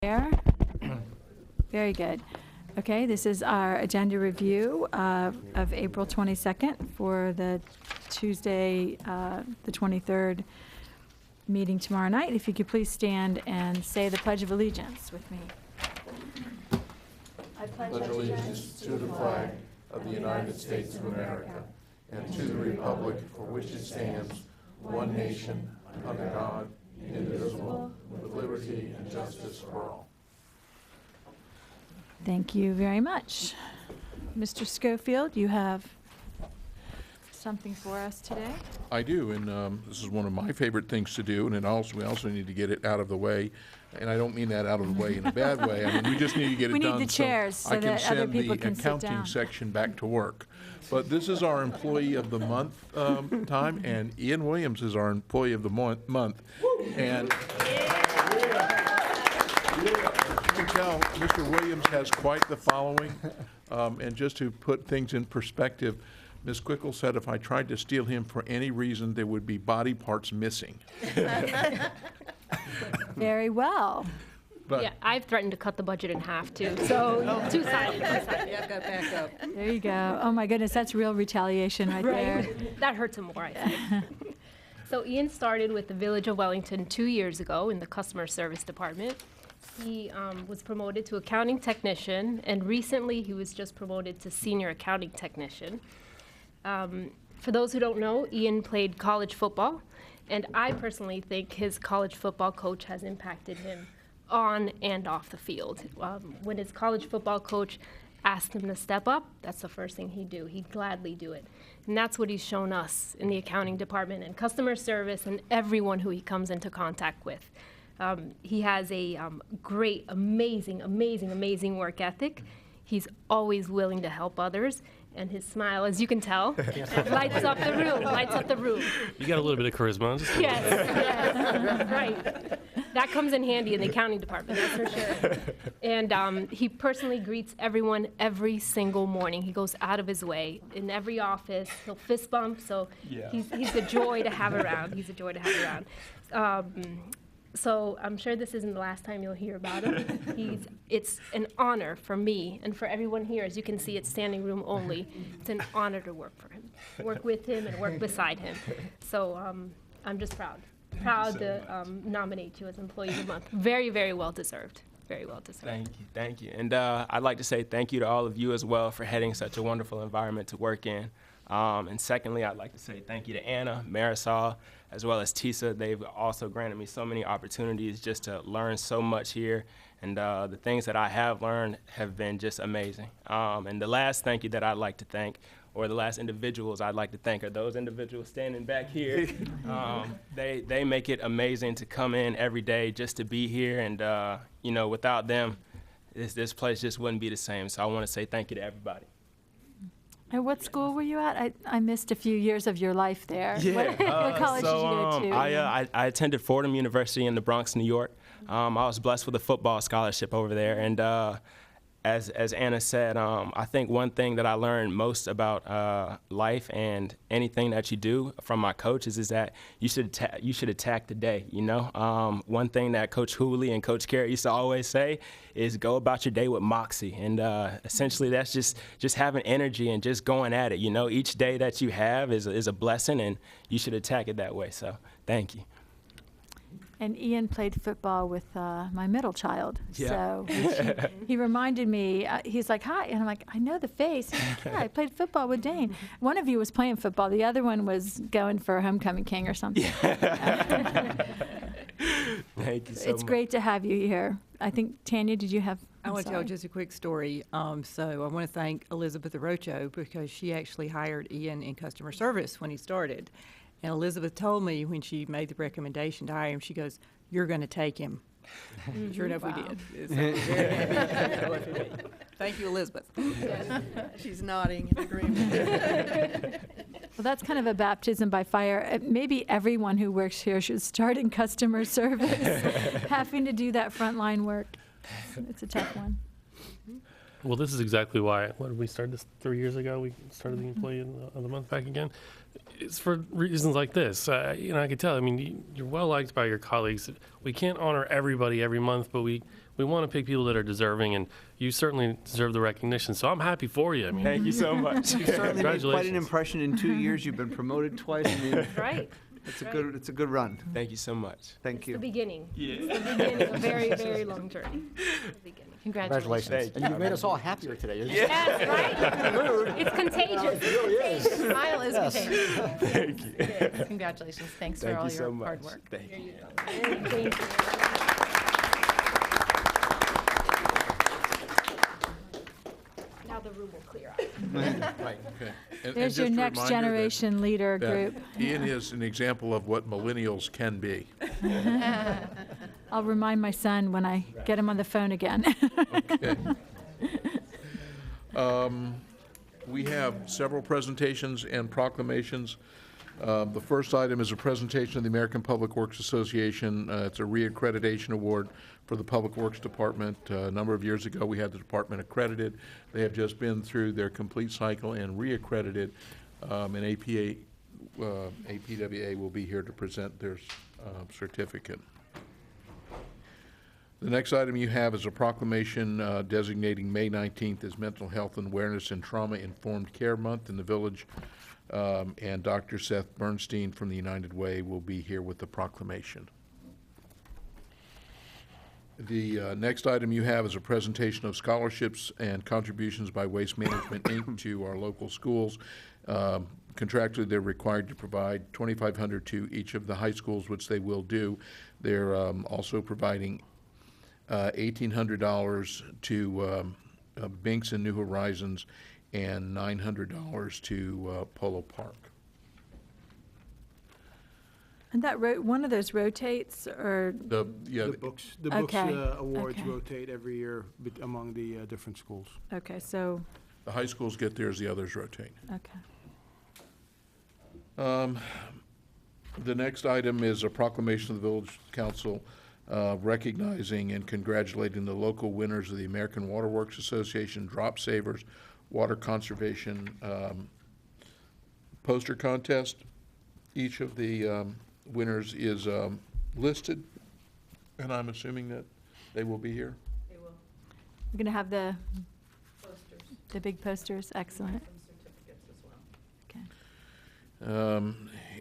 There. Very good. Okay, this is our agenda review of April 22nd for the Tuesday, the 23rd meeting tomorrow night. If you could please stand and say the Pledge of Allegiance with me. I pledge allegiance to the flag of the United States of America and to the republic for which it stands, one nation, under God, indivisible, with liberty and justice for all. Thank you very much. Mr. Schofield, you have something for us today? I do, and this is one of my favorite things to do, and we also need to get it out of the way. And I don't mean that out of the way in a bad way. I mean, we just need to get it done. We need the chairs so that other people can sit down. I can send the accounting section back to work. But this is our Employee of the Month time, and Ian Williams is our Employee of the Month. And you can tell Mr. Williams has quite the following. And just to put things in perspective, Ms. Quickle said if I tried to steal him for any reason, there would be body parts missing. Very well. Yeah, I've threatened to cut the budget in half, too. So, two-sided. Yeah, I've got back up. There you go. Oh, my goodness, that's real retaliation right there. That hurts him more, I think. So Ian started with the Village of Wellington 2 years ago in the customer service department. He was promoted to accounting technician, and recently he was just promoted to senior accounting technician. For those who don't know, Ian played college football, and I personally think his college football coach has impacted him on and off the field. When his college football coach asked him to step up, that's the first thing he'd do. He'd gladly do it. And that's what he's shown us in the accounting department and customer service and everyone who he comes into contact with. He has a great, amazing work ethic. He's always willing to help others. And his smile, as you can tell, lights up the room, You got a little bit of charisma. Yes, right. That comes in handy in the accounting department, that's for sure. And he personally greets everyone every single morning. He goes out of his way. In every office, he'll fist bump, so he's a joy to have around. So I'm sure this isn't the last time you'll hear about him. It's an honor for me and for everyone here. As you can see, it's standing room only. It's an honor to work for him, work with him and work beside him. So I'm just proud to nominate you as Employee of the Month. Very, very well deserved. Very well deserved. Thank you. And I'd like to say thank you to all of you as well for heading such a wonderful environment to work in. And secondly, I'd like to say thank you to Anna, Marisol, as well as Tisa. They've also granted me so many opportunities just to learn so much here. And the things that I have learned have been just amazing. And the last thank you that I'd like to thank, or the last individuals I'd like to thank, are those individuals standing back here. They make it amazing to come in every day just to be here. And, without them, this place just wouldn't be the same. So I want to say thank you to everybody. And what school were you at? I missed a few years of your life there. Yeah. What college did you go to? I attended Fordham University in the Bronx, New York. I was blessed with a football scholarship over there. And as Anna said, I think one thing that I learned most about life and anything that you do from my coaches is that you should attack the day. One thing that Coach Hooley and Coach Carey used to always say is go about your day with moxie, and essentially that's just having energy and just going at it. Each day that you have is a blessing, and you should attack it that way. So thank you. And Ian played football with my middle child. Yeah. So he reminded me, he's like, hi. And I'm like, I know the face. He's like, yeah, I played football with Dane. One of you was playing football. The other one was going for homecoming king or something. Thank you so much. It's great to have you here. I think, Tanya, did you have? I want to tell just a quick story. So I want to thank Elizabeth Arocho because she actually hired Ian in customer service when he started. And Elizabeth told me when she made the recommendation to hire him, she goes, "You're going to take him." Sure enough, we did. So we're very happy. Thank you, Elizabeth. She's nodding in agreement. Well, that's kind of a baptism by fire. Maybe everyone who works here should start in customer service, having to do that frontline work. It's a tough one. Well, this is exactly why. What did we start this 3 years ago? We started the Employee of the Month back again. It's for reasons like this. I can tell. I mean, you're well liked by your colleagues. We can't honor everybody every month, but we want to pick people that are deserving, and you certainly deserve the recognition. So I'm happy for you. I mean, Thank you so much. You certainly made quite an Congratulations. impression in 2 years. You've been promoted twice. I mean, Right. it's a good run. Thank you so much. Thank It's the you. beginning. It's the beginning of a very, very long journey. The beginning. Congratulations. Thank And you've made us all happier today. Yes, right? It's contagious. It really is. Smile is contagious. Thank you. It is. Congratulations. Thanks for Thank all you so your much. hard work. Thank you. Thank you. Now the room will clear out. Okay. And There's just your a next reminder that- generation leader that group. Ian is an example of what millennials can be. I'll remind my son when I get him on the phone again. Okay. We have several presentations and proclamations. The first item is a presentation of the American Public Works Association. It's a reaccreditation award for the Public Works Department. A number of years ago, we had the department accredited. They have just been through their complete cycle and reaccredited, and APWA will be here to present their certificate. The next item you have is a proclamation designating May 19th as Mental Health and Awareness and Trauma-Informed Care Month in the village. And Dr. Seth Bernstein from the United Way will be here with the proclamation. The next item you have is a presentation of scholarships and contributions by Waste Management, Inc. to our local schools. Contractually, they're required to provide $2,500 to each of the high schools, which they will do. They're also providing $1,800 to Binks and New Horizons and $900 to Polo Park. And that one of those rotates, or The books Okay, awards okay. rotate every year among the different schools. okay, so the high schools get theirs, the others rotate. okay. The next item is a proclamation of the Village Council recognizing and congratulating the local winners of the American Water Works Association Drop Savers Water Conservation poster contest. Each of the winners is listed, and I'm assuming that they will be here. We're going to have the big posters. Excellent. Okay.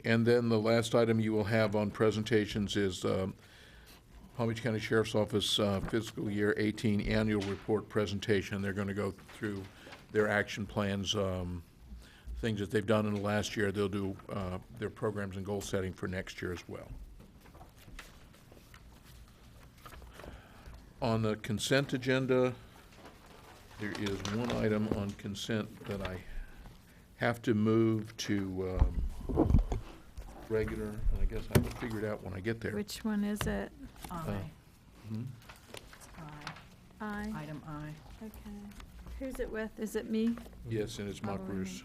And then the last item you will have on presentations is Palm Beach County Sheriff's Office fiscal year 18 annual report presentation. They're going to go through their action plans, things that they've done in the last year. They'll do their programs and goal setting for next year as well. On the consent agenda, there is one item on consent that I have to move to regular, and I guess I will figure it out when I get there. Which one is it? I. Hmm? It's I. I. Item I. Okay. Who's it with? Is it me? Yes, and it's Mark Oh, Bruce.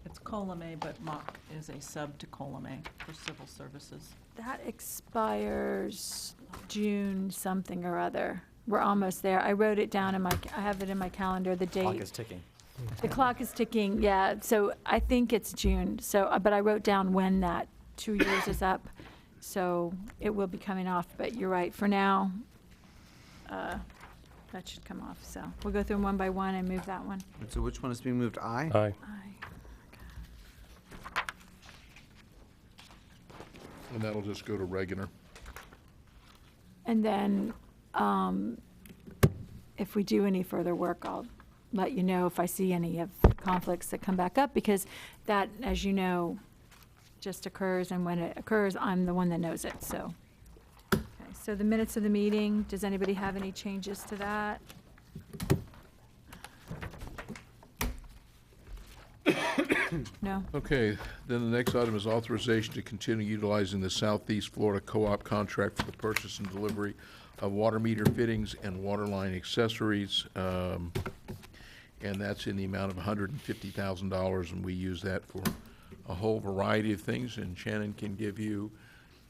It's Colame, but Mock is a sub to Colame for civil services. That expires June something or other. We're almost there. I wrote it down in I have it in my calendar, the date. Clock is ticking. The clock is ticking, yeah. So I think it's June. So, but I wrote down when that 2 years is up. So it will be coming off, but you're right. For now, that should come off. So we'll go through them one by one and move that one. So which one is being moved? I? Aye. And that'll just go to regular. And then, if we do any further work, I'll let you know if I see any of the conflicts that come back up, because that, as you know, just occurs, and when it occurs, I'm the one that knows it, so. Okay, so the minutes of the meeting, does anybody have any changes to that? No? Okay, then the next item is authorization to continue utilizing the Southeast Florida Co-op contract for the purchase and delivery of water meter fittings and water line accessories. And that's in the amount of $150,000, and we use that for a whole variety of things, and Shannon can give you,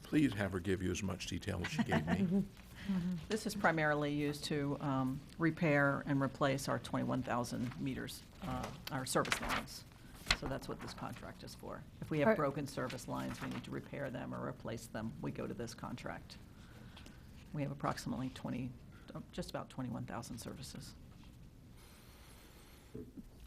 please have her give you as much detail as she gave me. This is primarily used to repair and replace our 21,000 meters, our service lines. So that's what this contract is for. If we Are- have broken service lines, we need to repair them or replace them, we go to this contract. We have approximately just about 21,000 services.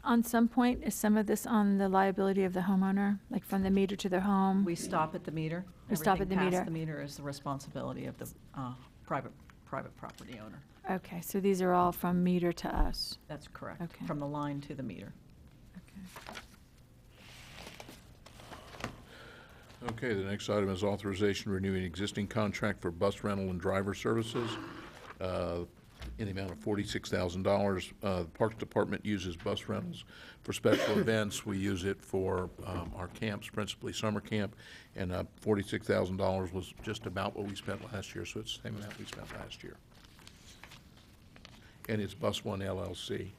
On some point, is some of this on the liability of the homeowner, like from the meter to their home? We stop at the meter. We stop at the Everything meter. past the meter is the responsibility of the private property owner. Okay, so these are all from meter to us. That's correct. Okay. From the line to the meter. Okay. Okay, the next item is authorization renewing existing contract for bus rental and driver services in the amount of $46,000. The Parks Department uses bus rentals for special events. We use it for our camps, principally summer camp, and $46,000 was just about what we spent last year, so it's the same amount we spent last year. And it's Bus One LLC.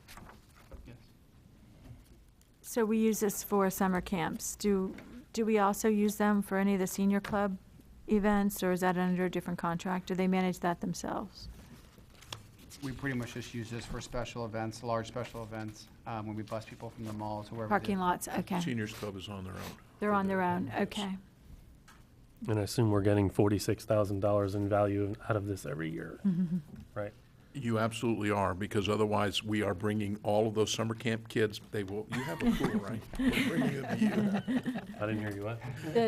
So we use this for summer camps. Do we also use them for any of the senior club events, or is that under a different contract? Do they manage that themselves? We pretty much just use this for special events, large special events, when we bus people from the mall to wherever. Parking lots, okay. Seniors Club is on their own. They're on their own, Yes. okay. And I assume we're getting $46,000 in value out of this every year, right? You absolutely are, because otherwise we are bringing all of those summer camp kids, you have a pool, right? We're bringing them to you. I didn't hear you what?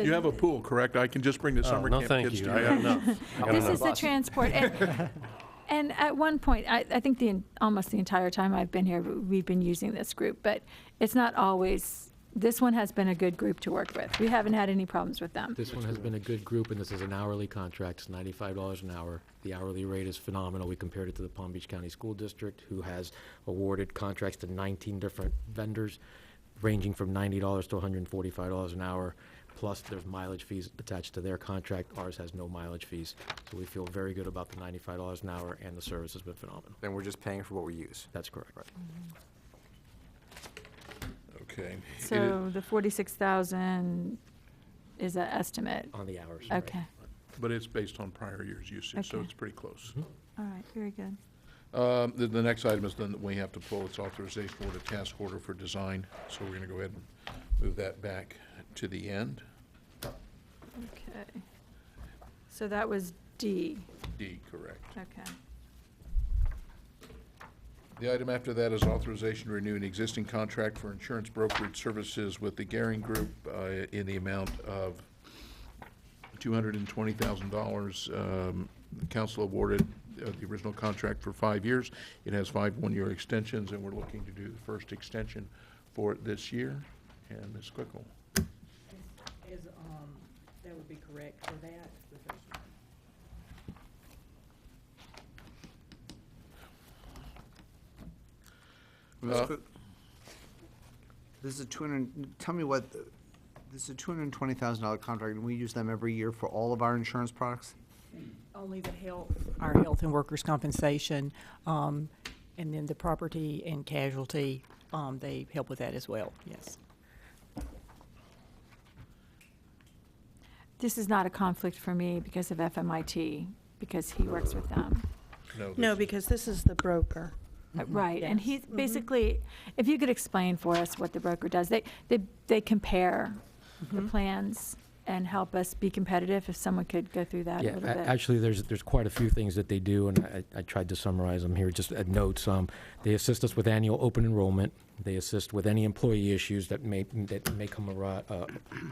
You have a pool, correct? I can just bring the summer no, camp thank kids you. to I you. got enough. I got This enough. is the transport, and at one point, I think almost the entire time I've been here, we've been using this group, but it's not always, this one has been a good group to work with. We haven't had any problems with them. This one has been a good group, and this is an hourly contract. It's $95 an hour. The hourly rate is phenomenal. We compared it to the Palm Beach County School District, who has awarded contracts to 19 different vendors, ranging from $90 to $145 an hour. Plus, there's mileage fees attached to their contract. Ours has no mileage fees. So we feel very good about the $95 an hour, and the service has been phenomenal. Then we're just paying for what we use. That's correct. Okay. So the 46,000 is an estimate. On the hours. right. Okay, But it's based on prior year's usage, so Okay. it's pretty close. all right, very good. The next item is then that we have to pull, it's authorization for the task order for design. So we're going to go ahead and move that back to the end. Okay. So that was D, D, correct. okay. The item after that is authorization to renew an existing contract for insurance brokerage services with the Garing Group in the amount of $220,000. The council awarded the original contract for 5 years. It has 5 one-year extensions, and we're looking to do the first extension for it this year. And Ms. Quickle. That would be correct for that, the first one. This is tell me what, this is a $220,000 contract, and we use them every year for all of our insurance products? Only the our health and workers' compensation, and then the property and casualty, they help with that as well, yes. This is not a conflict for me because of FMIT, because he works with them. No, because this is the broker. Right, and Yes. he's basically, if you could explain for us what the broker does, they compare the plans and help us be competitive, if someone could go through that a Yeah, little bit. actually, there's quite a few things that they do, and I tried to summarize them here just at notes. They assist us with annual open enrollment. They assist with any employee issues that may come around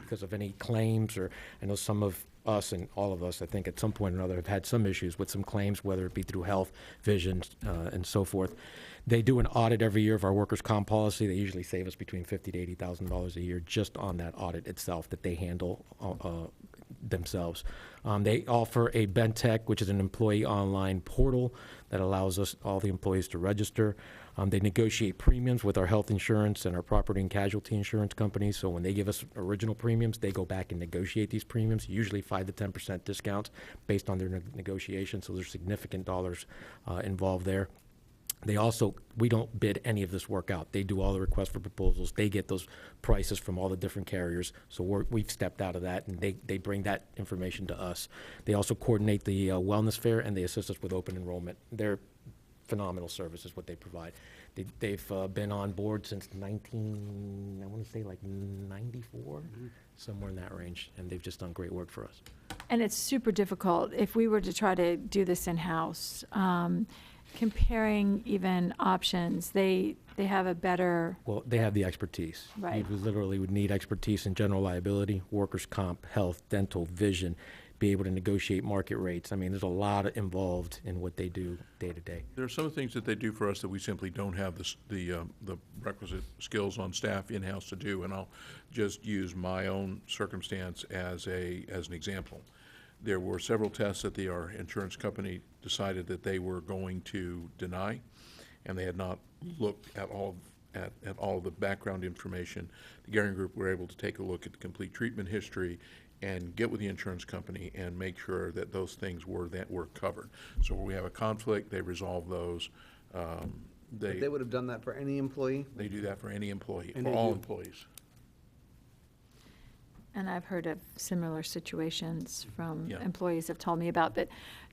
because of any claims, or I know some of us and all of us, I think, at some point or another have had some issues with some claims, whether it be through health, vision, and so forth. They do an audit every year of our workers' comp policy. They usually save us between $50,000 to $80,000 a year just on that audit itself that they handle themselves. They offer a Bentech, which is an employee online portal that allows us, all the employees, to register. They negotiate premiums with our health insurance and our property and casualty insurance companies. So when they give us original premiums, they go back and negotiate these premiums, usually 5 to 10% discounts based on their negotiation. So there's significant dollars involved there. They also, we don't bid any of this work out. They do all the requests for proposals. They get those prices from all the different carriers. So we've stepped out of that, and they bring that information to us. They also coordinate the wellness fair, and they assist us with open enrollment. They're phenomenal service is what they provide. They've been on board since I want to say like 94, somewhere in that range, and they've just done great work for us. And it's super difficult if we were to try to do this in-house. Comparing even options, they have a better, Well, they have the expertise. Right. You literally would need expertise in general liability, workers' comp, health, dental, vision, be able to negotiate market rates. I mean, there's a lot involved in what they do day to day. There are some things that they do for us that we simply don't have the requisite skills on staff in-house to do, and I'll just use my own circumstance as an example. There were several tests that our insurance company decided that they were going to deny, and they had not looked at all of the background information. The Gehring Group were able to take a look at the complete treatment history and get with the insurance company and make sure that those things were covered. So when we have a conflict, they resolve those. They would have done that for any employee? They do that for any employee, And for they all do. employees. and I've heard of similar situations from Yeah. employees have told me about. But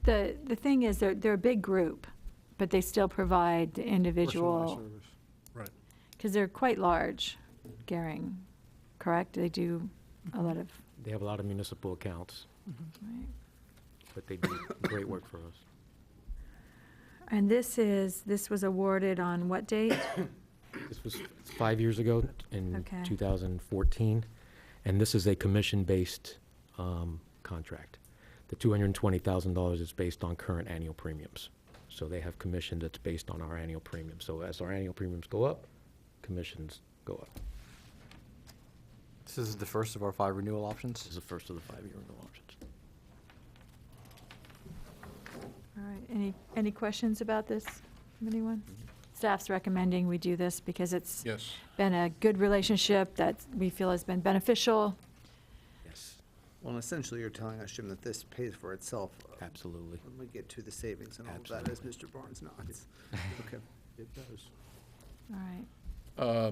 the thing is, they're a big group, but they still provide the Personalized individual, service. Right. because they're quite large, Gehring, correct? They do a lot of, They have a lot of municipal accounts, right? but they do great work for us. And this was awarded on what date? This was 5 years ago in Okay. 2014, and this is a commission-based contract. The $220,000 is based on current annual premiums. So they have commission that's based on our annual premium. So as our annual premiums go up, commissions go up. This is the first of our 5 renewal options. This is the first of the 5-year renewal options. All right, any questions about this from anyone? Staff's recommending we do this because it's Yes. been a good relationship that we feel has been beneficial. Yes, Well, and essentially, you're telling us, Jim, that this pays for itself. absolutely. When we get to the savings and all of that, as Mr. Barnes nods. Okay. It does. All right.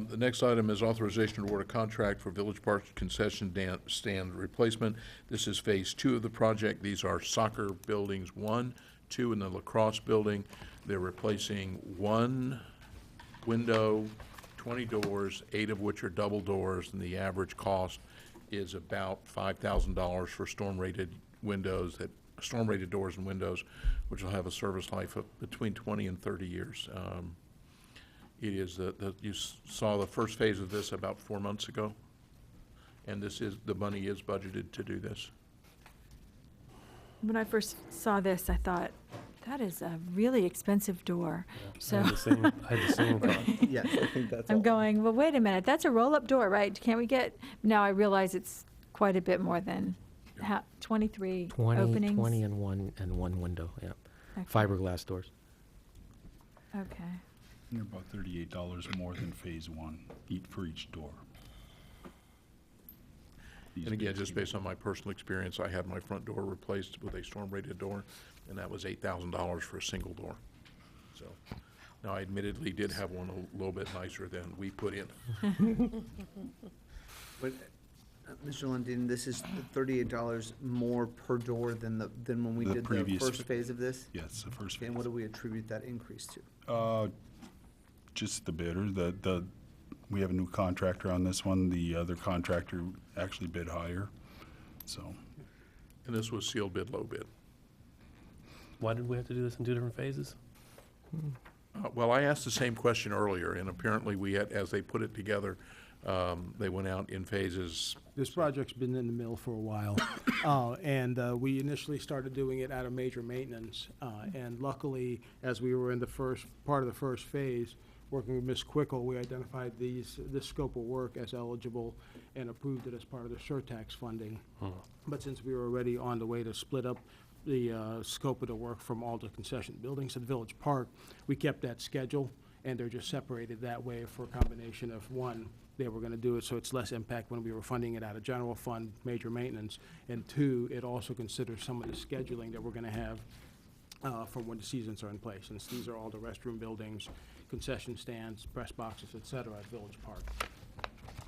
The next item is authorization to award a contract for Village Park concession stand replacement. This is Phase 2 of the project. These are soccer buildings 1, 2, and the lacrosse building. They're replacing 1 window, 20 doors, 8 of which are double doors, and the average cost is about $5,000 for storm-rated doors and windows, which will have a service life of between 20 and 30 years. It is you saw the first phase of this about 4 months ago, and the money is budgeted to do this. When I first saw this, I thought, that is a really expensive door. I So had the same thought. Yes, I think that's all. I'm going, well, wait a minute, that's a roll-up door, right? Can't we get, now I realize it's quite a bit more than 23 openings? 20 and one window, yeah. Okay. Fiberglass doors. Okay. They're about $38 more than Phase 1 for each door. And again, just based on my personal experience, I had my front door replaced with a storm-rated door, and that was $8,000 for a single door. So, now I admittedly did have one a little bit nicer than we put in. But, Mr. Lundin, this is $38 more per door than when we The did the previous first phase of this? Yes, the first Okay, phase. and what do we attribute that increase to? Just the bidder, we have a new contractor on this one. The other contractor actually bid higher, so. And this was sealed bid, low bid. Why did we have to do this in 2 different phases? Well, I asked the same question earlier, and apparently we had, as they put it together, they went out in phases. This project's been in the mill for a while, and we initially started doing it out of major maintenance. And luckily, as we were in the first part of the first phase, working with Ms. Quickle, we identified this scope of work as eligible and approved it as part of the surtax funding. But since we were already on the way to split up the scope of the work from all the concession buildings at Village Park, we kept that schedule, and they're just separated that way for a combination of, one, they were gonna do it so it's less impact when we were funding it out of general fund, major maintenance, and 2, it also considers some of the scheduling that we're gonna have from when the seasons are in place, since these are all the restroom buildings, concession stands, press boxes, et cetera, at Village Park.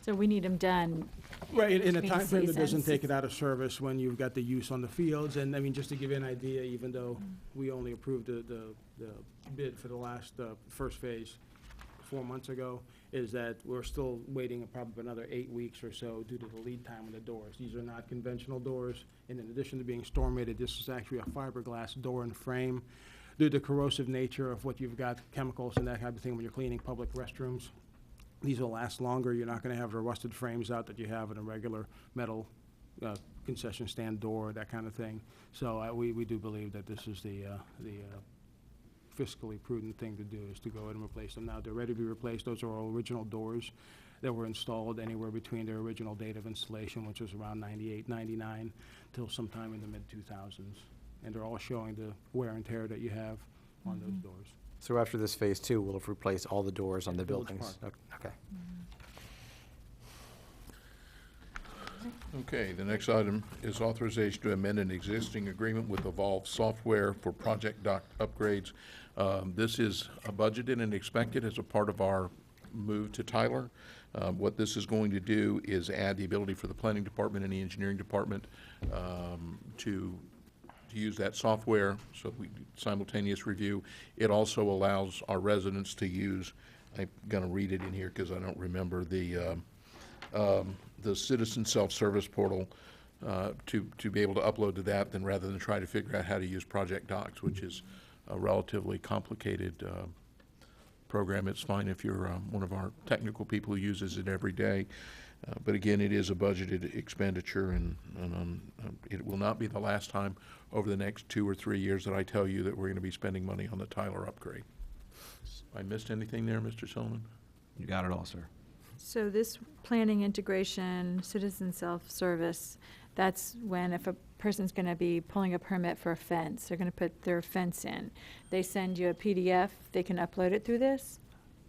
So we need them done. Right, in a between time frame that doesn't seasons. take it out of service when you've got the use on the fields. And I mean, just to give you an idea, even though we only approved the bid for the last, first phase 4 months ago, is that we're still waiting probably another 8 weeks or so due to the lead time on the doors. These are not conventional doors, and in addition to being storm rated, this is actually a fiberglass door and frame. Due to the corrosive nature of what you've got, chemicals and that type of thing when you're cleaning public restrooms, these will last longer. You're not gonna have the rusted frames out that you have in a regular metal concession stand door, that kind of thing. So we do believe that this is the fiscally prudent thing to do, is to go ahead and replace them. Now, they're ready to be replaced. Those are all original doors that were installed anywhere between their original date of installation, which was around 98, 99, till sometime in the mid-2000s. And they're all showing the wear and tear that you have on those doors. So after this phase 2, we'll have replaced all the doors on the Village buildings? Okay. Okay, the next item is authorization to amend an existing agreement with Evolve Software for project dock upgrades. This is budgeted and expected as a part of our move to Tyler. What this is going to do is add the ability for the planning department and the engineering department to use that software, so we do simultaneous review. It also allows our residents to use, I'm gonna read it in here because I don't remember, the citizen self-service portal to be able to upload to that, then rather than try to figure out how to use Project Docs, which is a relatively complicated program. It's fine if you're one of our technical people who uses it every day. But again, it is a budgeted expenditure, and it will not be the last time over the next 2 or 3 years that I tell you that we're going to be spending money on the Tyler upgrade. I missed anything there, Mr. Sullivan? You got it all, sir. So this planning integration, citizen self-service, that's when if a person's going to be pulling a permit for a fence, they're going to put their fence in. They send you a PDF, they can upload it through this?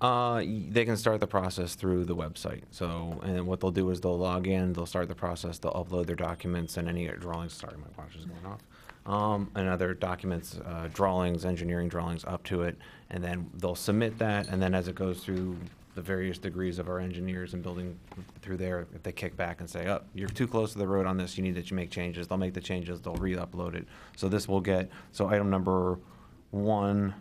They can start the process through the website. So, and what they'll do is they'll log in, they'll start the process, they'll upload their documents and any drawings. Sorry, my watch is going off. And other documents, drawings, engineering drawings up to it, and then they'll submit that. And then as it goes through the various degrees of our engineers and building through there, if they kick back and say, "Oh, you're too close to the road on this. You need to make changes." They'll make the changes. They'll re-upload it. So this will get. So item number 1.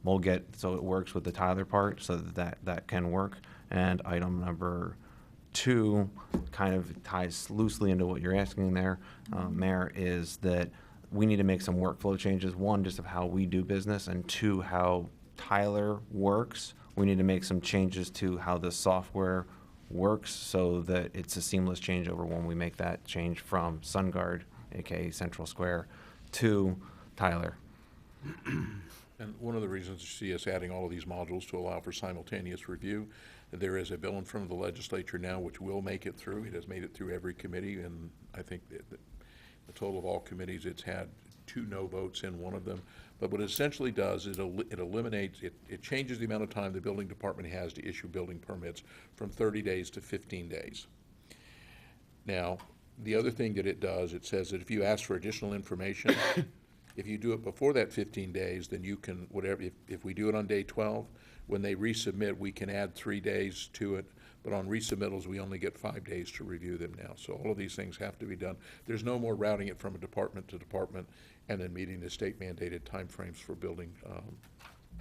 We'll get, so it works with the Tyler part, so that can work. And item number 2 kind of ties loosely into what you're asking there, Mayor, is that we need to make some workflow changes. 1, just of how we do business, and 2, how Tyler works. We need to make some changes to how the software works so that it's a seamless changeover when we make that change from SunGuard, aka Central Square, to Tyler. And one of the reasons you see us adding all of these modules to allow for simultaneous review, there is a bill in front of the legislature now which will make it through. It has made it through every committee, and I think that the total of all committees, it's had 2 no votes in one of them. But what it essentially does is it eliminates, it changes the amount of time the building department has to issue building permits from 30 days to 15 days. Now, the other thing that it does, it says that if you ask for additional information, if you do it before that 15 days, then you can, whatever, if we do it on day 12, when they resubmit, we can add 3 days to it, but on resubmittals, we only get 5 days to review them now. So all of these things have to be done. There's no more routing it from a department to department and then meeting the state mandated timeframes for building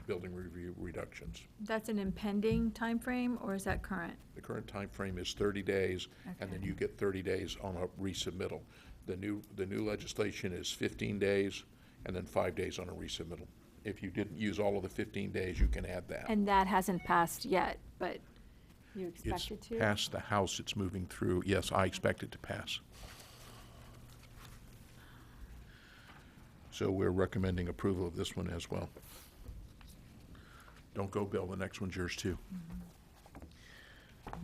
review reductions. That's an impending time frame, or is that current? The current time frame is 30 days, and then you get 30 days on a resubmittal. The new legislation is 15 days, and then 5 days on a resubmittal. If you didn't use all of the 15 days, you can add that. And that hasn't passed yet, but you expect it to? It's passed the House, it's moving through. Yes, I expect it to pass. So we're recommending approval of this one as well. Don't go, Bill, the next one's yours too.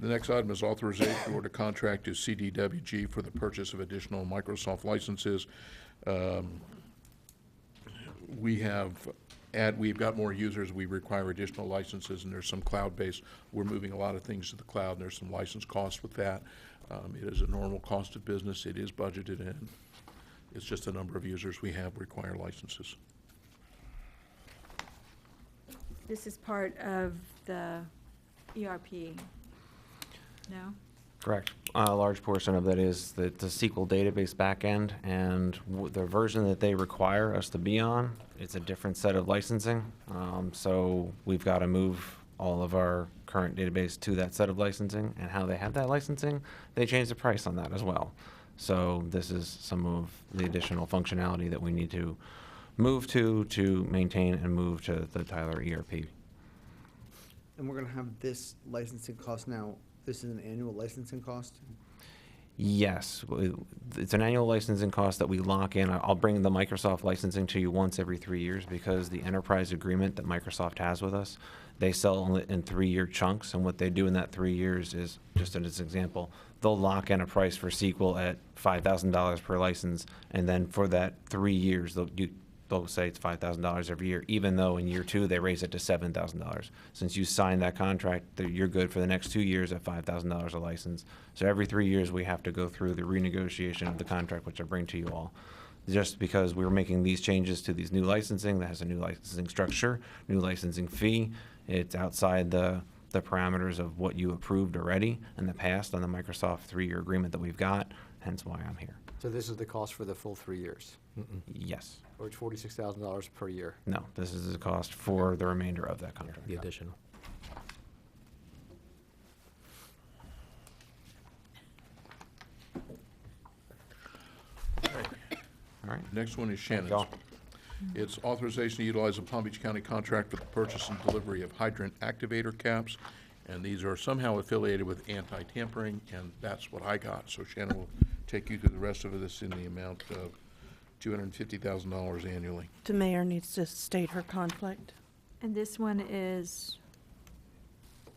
The next item is authorization or to contract to CDWG for the purchase of additional Microsoft licenses. We've got more users, we require additional licenses, and there's some cloud-based. We're moving a lot of things to the cloud, and there's some license costs with that. It is a normal cost of business. It is budgeted in. It's just the number of users we have require licenses. This is part of the ERP, no? Correct. A large portion of that is the SQL database backend, and the version that they require us to be on, it's a different set of licensing. So we've got to move all of our current database to that set of licensing, and how they have that licensing, they change the price on that as well. So this is some of the additional functionality that we need to move to maintain and move to the Tyler ERP. And we're gonna have this licensing cost now, this is an annual licensing cost? Yes, it's an annual licensing cost that we lock in. I'll bring the Microsoft licensing to you once every 3 years, because the enterprise agreement that Microsoft has with us, they sell in 3-year chunks, and what they do in that 3 years is, just as an example, they'll lock in a price for SQL at $5,000 per license, and then for that 3 years, they'll say it's $5,000 every year, even though in year 2 they raise it to $7,000. Since you signed that contract, you're good for the next 2 years at $5,000 a license. So every 3 years we have to go through the renegotiation of the contract, which I bring to you all. Just because we're making these changes to these new licensing, that has a new licensing structure, new licensing fee. It's outside the parameters of what you approved already in the past on the Microsoft 3-year agreement that we've got, hence why I'm here. So this is the cost for the full 3 years? Yes. Or it's $46,000 per year? No, this is the cost for the remainder of that contract. The additional. All right. Next one is Thank Shannon's. y'all. It's authorization to utilize a Palm Beach County contract for the purchase and delivery of hydrant activator caps. And these are somehow affiliated with anti-tampering, and that's what I got. So Shannon will take you through the rest of this in the amount of $250,000 annually. The mayor needs to state her conflict. And this one is,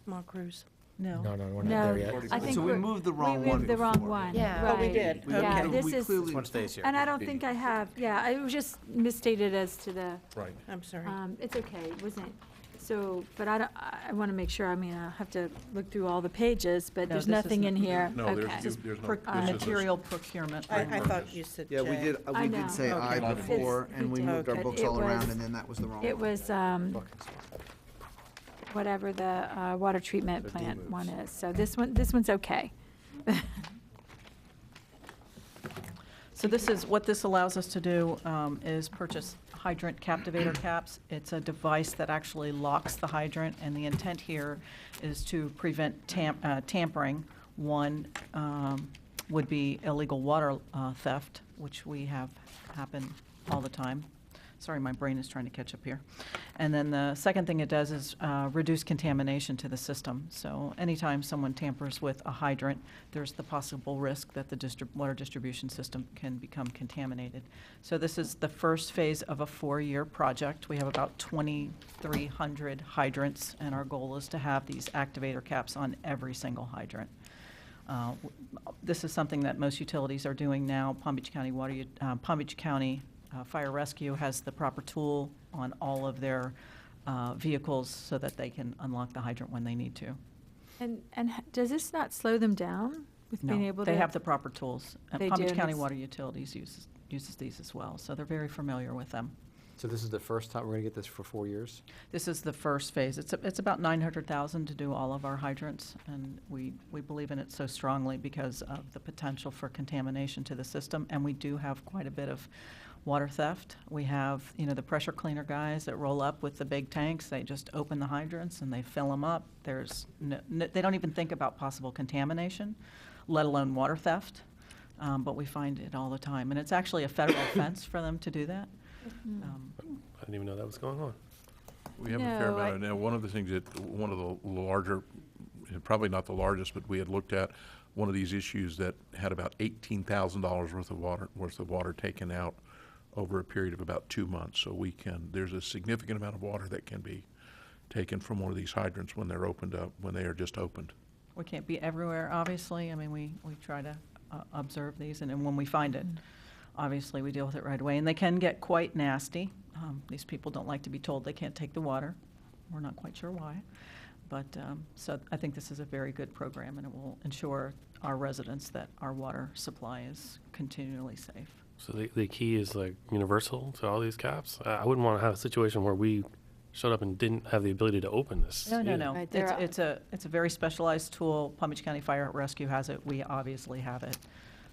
Ma Cruz. No. No, we're not no, there yet. I think So we moved the wrong we one moved the wrong before. one. Yeah. Oh, we right. did. Yeah, Okay. this We is, clearly- This one stays here. and I don't think I have, yeah, it was just misstated as to the, Right. I'm sorry. it's okay, it wasn't, so, but I want to make sure, I mean, I'll have to look through all the pages, but No, there's this is nothing in not- here. No, Okay. there's no, For this is a- material procurement. I thought you said Yeah, we J. did, I we know. did say Okay. aye Not before, This- and we we moved our did. books It all around, was- and then that was the wrong one. It was, whatever the water treatment plant one is, so this one's okay. So this is, what this allows us to do is purchase hydrant captivator caps. It's a device that actually locks the hydrant, and the intent here is to prevent tampering. One would be illegal water theft, which we have happen all the time. Sorry, my brain is trying to catch up here. And then the second thing it does is reduce contamination to the system. So anytime someone tampers with a hydrant, there's the possible risk that the water distribution system can become contaminated. So this is the first phase of a 4-year project. We have about 2,300 hydrants, and our goal is to have these activator caps on every single hydrant. This is something that most utilities are doing now. Palm Beach County Fire Rescue has the proper tool on all of their vehicles so that they can unlock the hydrant when they need to. And does this not slow them down with being No, able to? they have the proper tools. They Palm do, Beach and County it's- Water Utilities uses these as well, so they're very familiar with them. So this is the first time we're going to get this for 4 years? This is the first phase. It's about $900,000 to do all of our hydrants, and we believe in it so strongly because of the potential for contamination to the system, and we do have quite a bit of water theft. We have, the pressure cleaner guys that roll up with the big tanks. They just open the hydrants and they fill them up. There's they don't even think about possible contamination, let alone water theft. But we find it all the time, and it's actually a federal offense for them to do that. I didn't even know that was going on. We have a fair amount. Now, one of the things that, one of the larger, probably not the largest, but we had looked at one of these issues that had about $18,000 worth of water taken out over a period of about 2 months. So there's a significant amount of water that can be taken from one of these hydrants when they're opened up, when they are just opened. We can't be everywhere, obviously. I mean, we try to observe these, and when we find it, obviously, we deal with it right away. And they can get quite nasty. These people don't like to be told they can't take the water. We're not quite sure why. But so I think this is a very good program, and it will ensure our residents that our water supply is continually safe. So the key is like universal to all these caps? I wouldn't want to have a situation where we showed up and didn't have the ability to open this. No, no, either. no. Right, there It's a very specialized tool. Palm Beach County Fire Rescue has it. We obviously have it.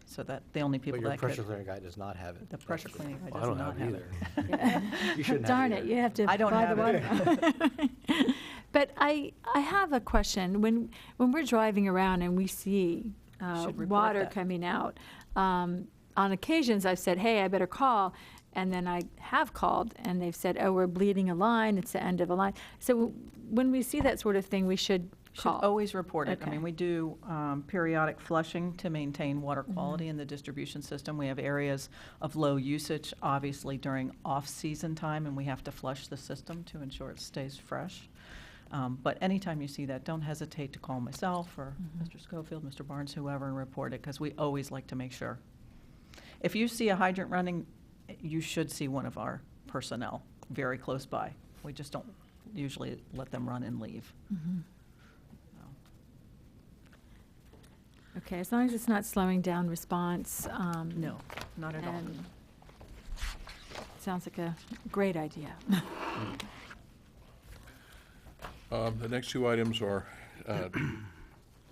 So that the only people But your that pressure could, cleaning guy does not have it. the pressure cleaning guy Well, I does don't not have have it it. Yeah. You shouldn't have Darn it it, either. you have to I don't buy have the water. But I have a question. When we're driving around and we see Should report water that. coming out, on occasions I've said, hey, I better call. And then I have called and they've said, oh, we're bleeding a line. It's the end of a line. So when we see that sort of thing, we should Should call. always report it. I Okay. mean, we do periodic flushing to maintain water quality in the distribution system. We have areas of low usage, obviously during off-season time, and we have to flush the system to ensure it stays fresh. But anytime you see that, don't hesitate to call myself or Mr. Schofield, Mr. Barnes, whoever, and report it, because we always like to make sure. If you see a hydrant running, you should see one of our personnel very close by. We just don't usually let them run and leave. Okay, as long as it's not slowing down response. No, not at all. and Sounds like a great idea. The next two items are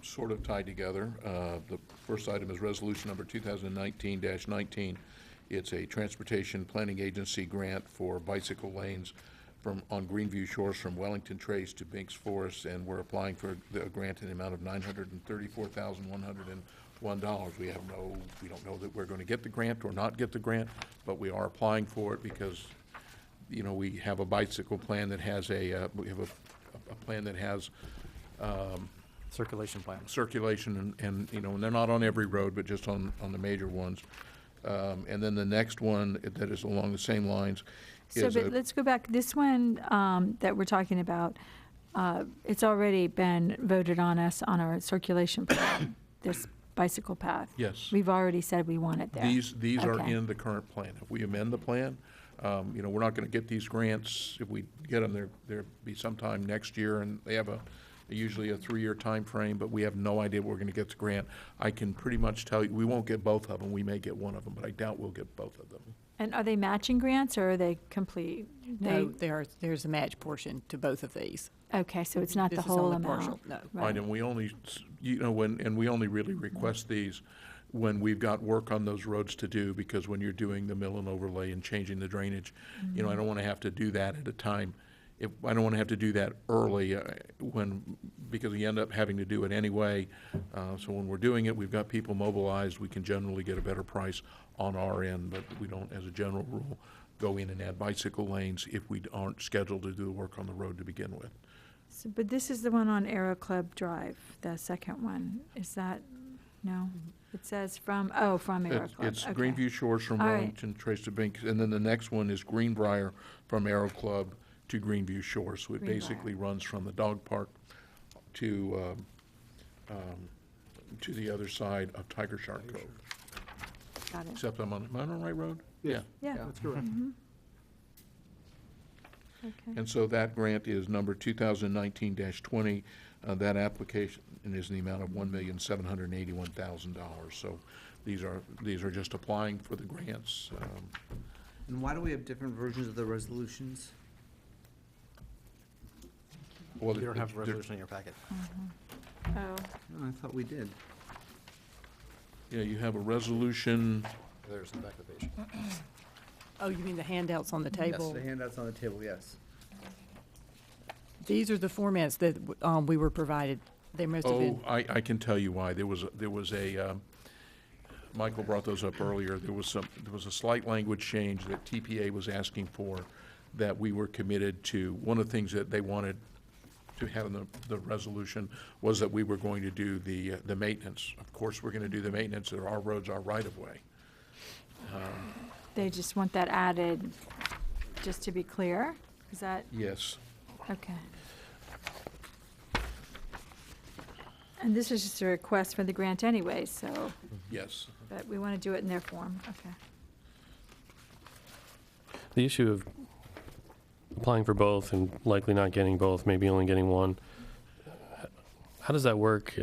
sort of tied together. The first item is resolution number 2019-19. It's a transportation planning agency grant for bicycle lanes on Greenview Shores from Wellington Trace to Binks Forest, and we're applying for the grant in the amount of $934,101. We don't know that we're going to get the grant or not get the grant, but we are applying for it because, you know, we have a bicycle plan that has we have a plan that has Circulation plan. circulation and, you know, and they're not on every road, but just on the major ones. And then the next one that is along the same lines So, is but let's go back. This one that we're talking about, it's already been voted on us on our circulation plan, this bicycle path. Yes. We've already said we want it there. These are Okay. in the current plan. If we amend the plan, you know, we're not going to get these grants. If we get them, there'll be sometime next year, and they have usually a 3-year time frame, but we have no idea we're going to get the grant. I can pretty much tell you, we won't get both of them. We may get one of them, but I doubt we'll get both of them. And are they matching grants or are they complete? No, there's a match portion to both of these. Okay, so it's not the This is whole only amount. partial, no. Right, and we only, you know, and we only really request these when we've got work on those roads to do, because when you're doing the mill and overlay and changing the drainage, you know, I don't want to have to do that at a time. I don't want to have to do that early because we end up having to do it anyway. So when we're doing it, we've got people mobilized, we can generally get a better price on our end, but we don't, as a general rule, go in and add bicycle lanes if we aren't scheduled to do the work on the road to begin with. So, but this is the one on Aero Club Drive, the second one. Is that, no? It says from Aero Club. It's Okay. Greenview Shores from All right. Wellington, Trace to Binks, and then the next one is Greenbrier from Aero Club to Greenview Shores. So it Greenbrier. basically runs from the dog park to the other side of Tiger Shark Cove. Got it. Except am I on the right road? Yeah. Yeah. That's correct. Okay. And so that grant is number 2019-20. That application is in the amount of $1,781,000. So these are just applying for the grants. And why do we have different versions of the resolutions? Well, You don't have a they're- resolution in your packet. Oh, Oh, I thought we did. Yeah, you have a resolution. There's the back of the page. Oh, you mean the handouts on the table? The handouts on the table, yes. These are the formats that we were provided. They must have been. Oh, I can tell you why. There was a Michael brought those up earlier. There was a slight language change that TPA was asking for that we were committed to. One of the things that they wanted to have in the resolution was that we were going to do the maintenance. Of course, we're going to do the maintenance, or our roads are right-of-way. they just want that added, just to be clear? Is that, Yes. okay. And this is just a request for the grant anyway, so, Yes. but we want to do it in their form, okay. The issue of applying for both and likely not getting both, maybe only getting one, how does that work?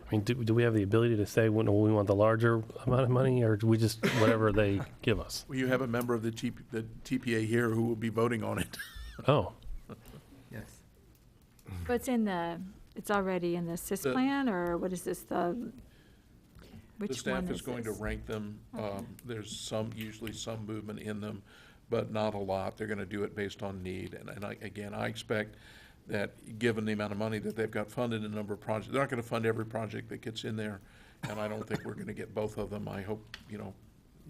I mean, do we have the ability to say when we want the larger amount of money, or do we just whatever they give us? Well, you have a member of the TPA here who will be voting on it. Oh, Yes. But it's already in the SIS plan, or what is this, which The staff one is going to this? rank them. Okay. There's usually some movement in them, but not a lot. They're going to do it based on need. And I expect that, given the amount of money that they've got funded in a number of projects, they're not going to fund every project that gets in there, and I don't think we're going to get both of them. I hope,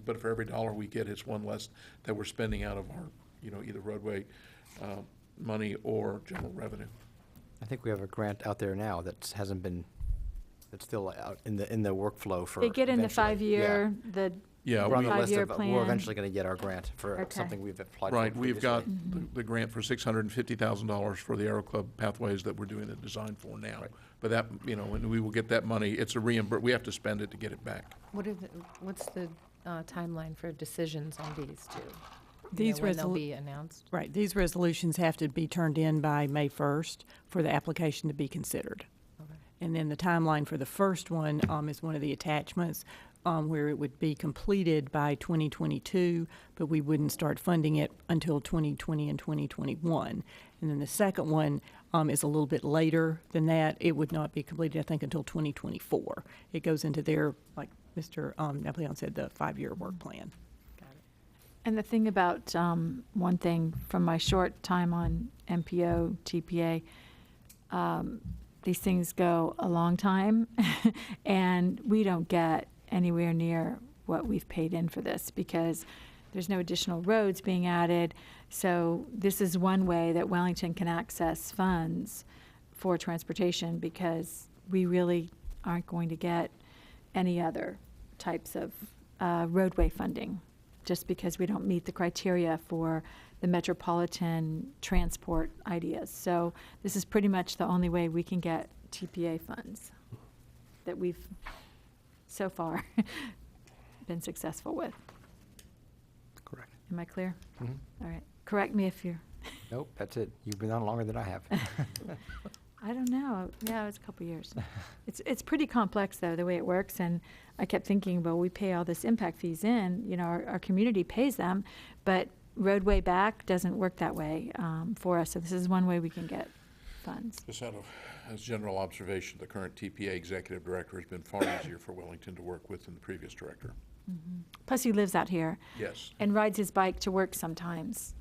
but for every dollar we get, it's one less that we're spending out of our, either roadway money or general revenue. I think we have a grant out there now that hasn't been, that's still out in the workflow for. They get in the eventually. 5-year, Yeah, We're on the list 5-year of, plan. we're eventually going to get our grant for Okay. something we've applied for. Right, we've got previously. the grant for $650,000 for the Aero Club pathways that we're doing the design for now. Right. But that, and we will get that money. It's a we have to spend it to get it back. What's the timeline for decisions on these two? These When they'll resolu- be announced? Right, these resolutions have to be turned in by May 1st for the application to be considered. Okay. And then the timeline for the first one is one of the attachments, where it would be completed by 2022, but we wouldn't start funding it until 2020 and 2021. And then the second one is a little bit later than that. It would not be completed, I think, until 2024. It goes into their, like Mr. Napoleon said, the 5-year work plan. And the thing about, one thing from my short time on MPO, TPA, these things go a long time, and we don't get anywhere near what we've paid in for this because there's no additional roads being added. So this is one way that Wellington can access funds for transportation because we really aren't going to get any other types of roadway funding just because we don't meet the criteria for the metropolitan transport ideas. So this is pretty much the only way we can get TPA funds that we've so far been successful with. Correct. Am I clear? Mhm. All right. Correct me if you're, Nope, that's it. You've been on longer than I have. I don't know. Yeah, it was a couple years. It's pretty complex, though, the way it works. And I kept thinking, well, we pay all this impact fees in, our community pays them, but roadway back doesn't work that way for us. So this is one way we can get funds. Just as general observation, the current TPA executive director has been far easier for Wellington to work with than the previous director. Mm-hmm. Plus, he lives out here. Yes. And rides his bike to work sometimes,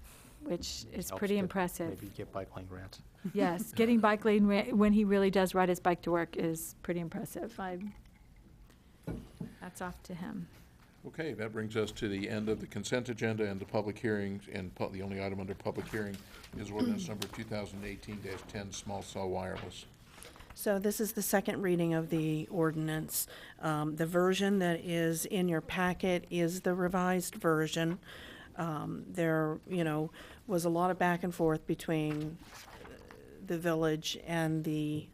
which is Helps pretty to impressive. Maybe get bike lane grants. Yes, getting bike lane when he really does ride his bike to work is pretty impressive. That's off to him. Okay, that brings us to the end of the consent agenda and the public hearings, and the only item under public hearing is ordinance number 2018-10, small cell wireless. So this is the second reading of the ordinance. The version that is in your packet is the revised version. There, was a lot of back and forth between the village and the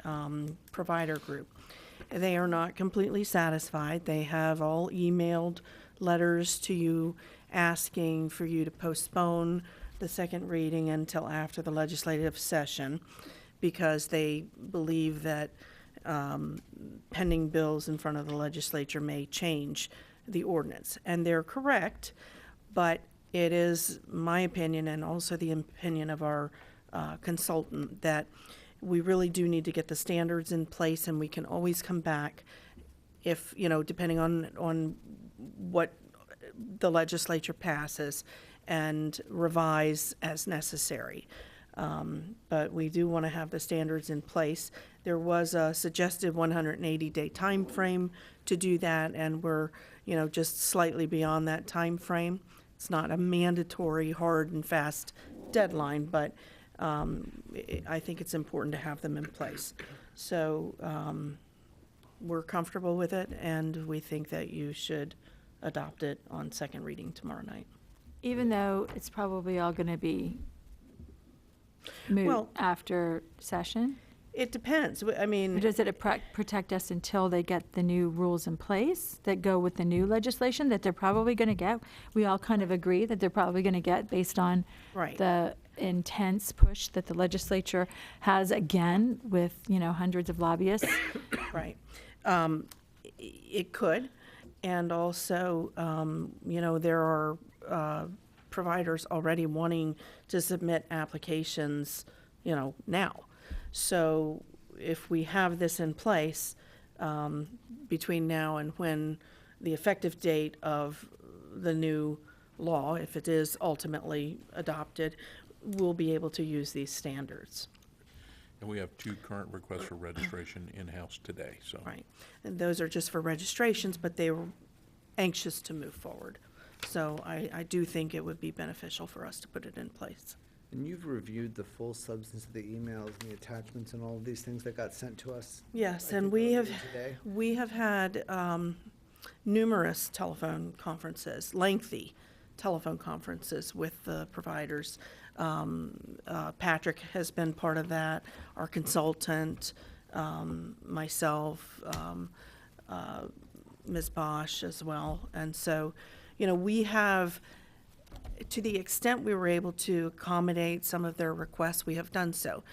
provider group. They are not completely satisfied. They have all emailed letters to you asking for you to postpone the second reading until after the legislative session because they believe that pending bills in front of the legislature may change the ordinance. And they're correct, but it is my opinion and also the opinion of our consultant that we really do need to get the standards in place, and we can always come back if, depending on what the legislature passes and revise as necessary. But we do want to have the standards in place. There was a suggested 180-day time frame to do that, and we're, just slightly beyond that time frame. It's not a mandatory, hard and fast deadline, but I think it's important to have them in place. So we're comfortable with it, and we think that you should adopt it on second reading tomorrow night. Even though it's probably all going to be moot Well- after session? It depends. I mean, Or does it protect us until they get the new rules in place that go with the new legislation that they're probably going to get? We all kind of agree that they're probably going to get based on Right. the intense push that the legislature has again with, hundreds of lobbyists. right. It could, and also, there are providers already wanting to submit applications, now. So if we have this in place between now and when the effective date of the new law, if it is ultimately adopted, we'll be able to use these standards. And we have 2 current requests for registration in-house today, so. Right. And those are just for registrations, but they were anxious to move forward. So I do think it would be beneficial for us to put it in place. And you've reviewed the full substance of the emails and the attachments and all of these things that got sent to us? Yes, I and think earlier today? we have had numerous telephone conferences, lengthy telephone conferences with the providers. Patrick has been part of that, our consultant, myself, Ms. Bosch as well. And so, we have, to the extent we were able to accommodate some of their requests, we have done so.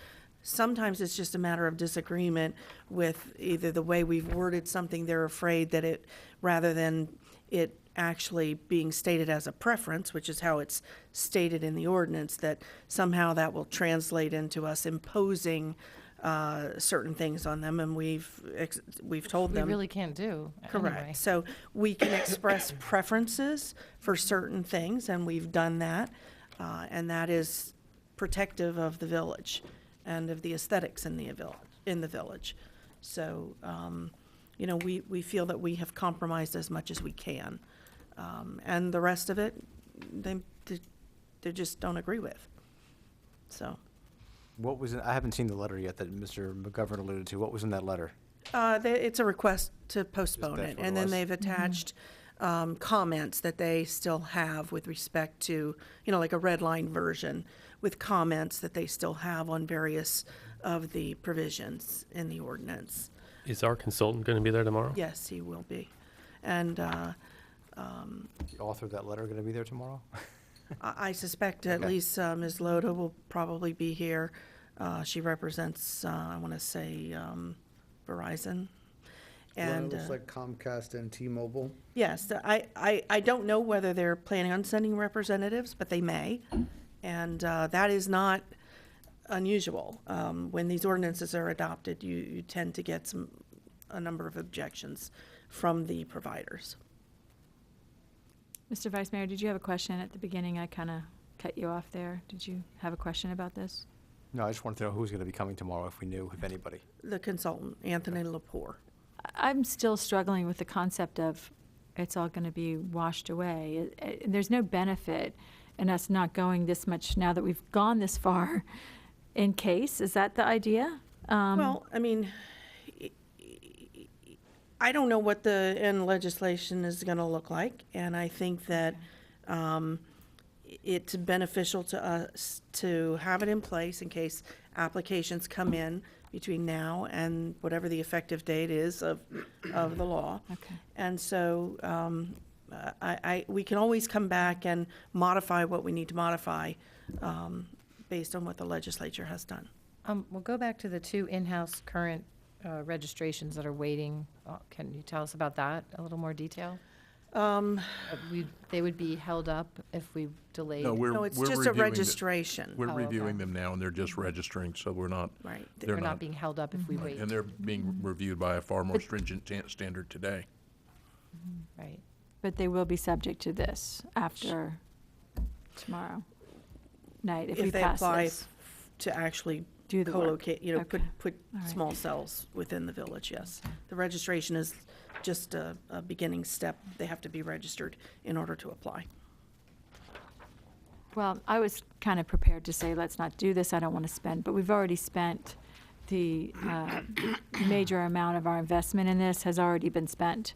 Sometimes it's just a matter of disagreement with either the way we've worded something, they're afraid that it, rather than it actually being stated as a preference, which is how it's stated in the ordinance, that somehow that will translate into us imposing certain things on them, and we've told them. We really can't do. Correct. Anyway. So we can express preferences for certain things, and we've done that, and that is protective of the village and of the aesthetics in the village. So, we feel that we have compromised as much as we can, and the rest of it, they just don't agree with. So. What was it? I haven't seen the letter yet that Mr. McGovern alluded to. What was in that letter? It's a request to postpone that's it, what it and then was? they've attached comments that they still have with respect to, like a red line version with comments that they still have on various of the provisions in the ordinance. Is our consultant going to be there tomorrow? Yes, he will be. And The author of that letter going to be there tomorrow? I suspect at Okay. least Ms. Loda will probably be here. She represents, I want to say, Verizon. And It looks like Comcast and T-Mobile. yes, I don't know whether they're planning on sending representatives, but they may. And that is not unusual. When these ordinances are adopted, you tend to get a number of objections from the providers. Mr. Vice Mayor, did you have a question at the beginning? I kind of cut you off there. Did you have a question about this? No, I just wanted to know who's going to be coming tomorrow, if we knew, if anybody. The consultant, Anthony Lepore. I'm still struggling with the concept of it's all going to be washed away. There's no benefit in us not going this much now that we've gone this far in case. Is that the idea? Well, I mean, I don't know what the end legislation is going to look like, and I think that it's beneficial to us to have it in place in case applications come in between now and whatever the effective date is of the law. Okay. And so we can always come back and modify what we need to modify based on what the legislature has done. We'll go back to the 2 in-house current registrations that are waiting. Can you tell us about that, a little more detail? They would be held up if we delayed? No, it's we're just a reviewing the- registration. We're Oh, okay. reviewing them now, and they're just registering, so we're not. Right. They're They're not being held up if we wait? And they're being reviewed by a far more stringent standard today. Right. But they will be subject to this after tomorrow night if we If they pass apply this. to actually Do the work. co-locate, Okay. put All right. small cells within the village, yes. The registration is just a beginning step. They have to be registered in order to apply. Well, I was kind of prepared to say, let's not do this, I don't want to spend, but we've already spent the major amount of our investment in this has already been spent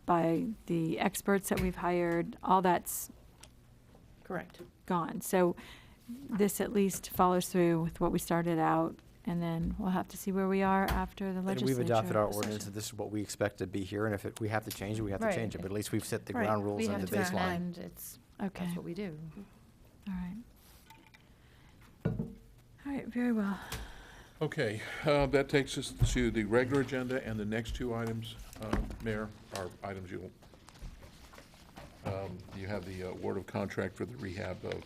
by the experts that we've hired. All that's Correct. gone. So this at least follows through with what we started out, and then we'll have to see where we are after the And legislature. we've adopted our decision. ordinance, and this is what we expect to be here, and if we have to change it, we have to Right. change it. But at least we've set the Right. ground rules We and have the to baseline. amend, it's, Okay. that's what we do. All right. All right, very well. Okay, that takes us to the regular agenda, and the next two items, Mayor, are items you have the award of contract for the rehab of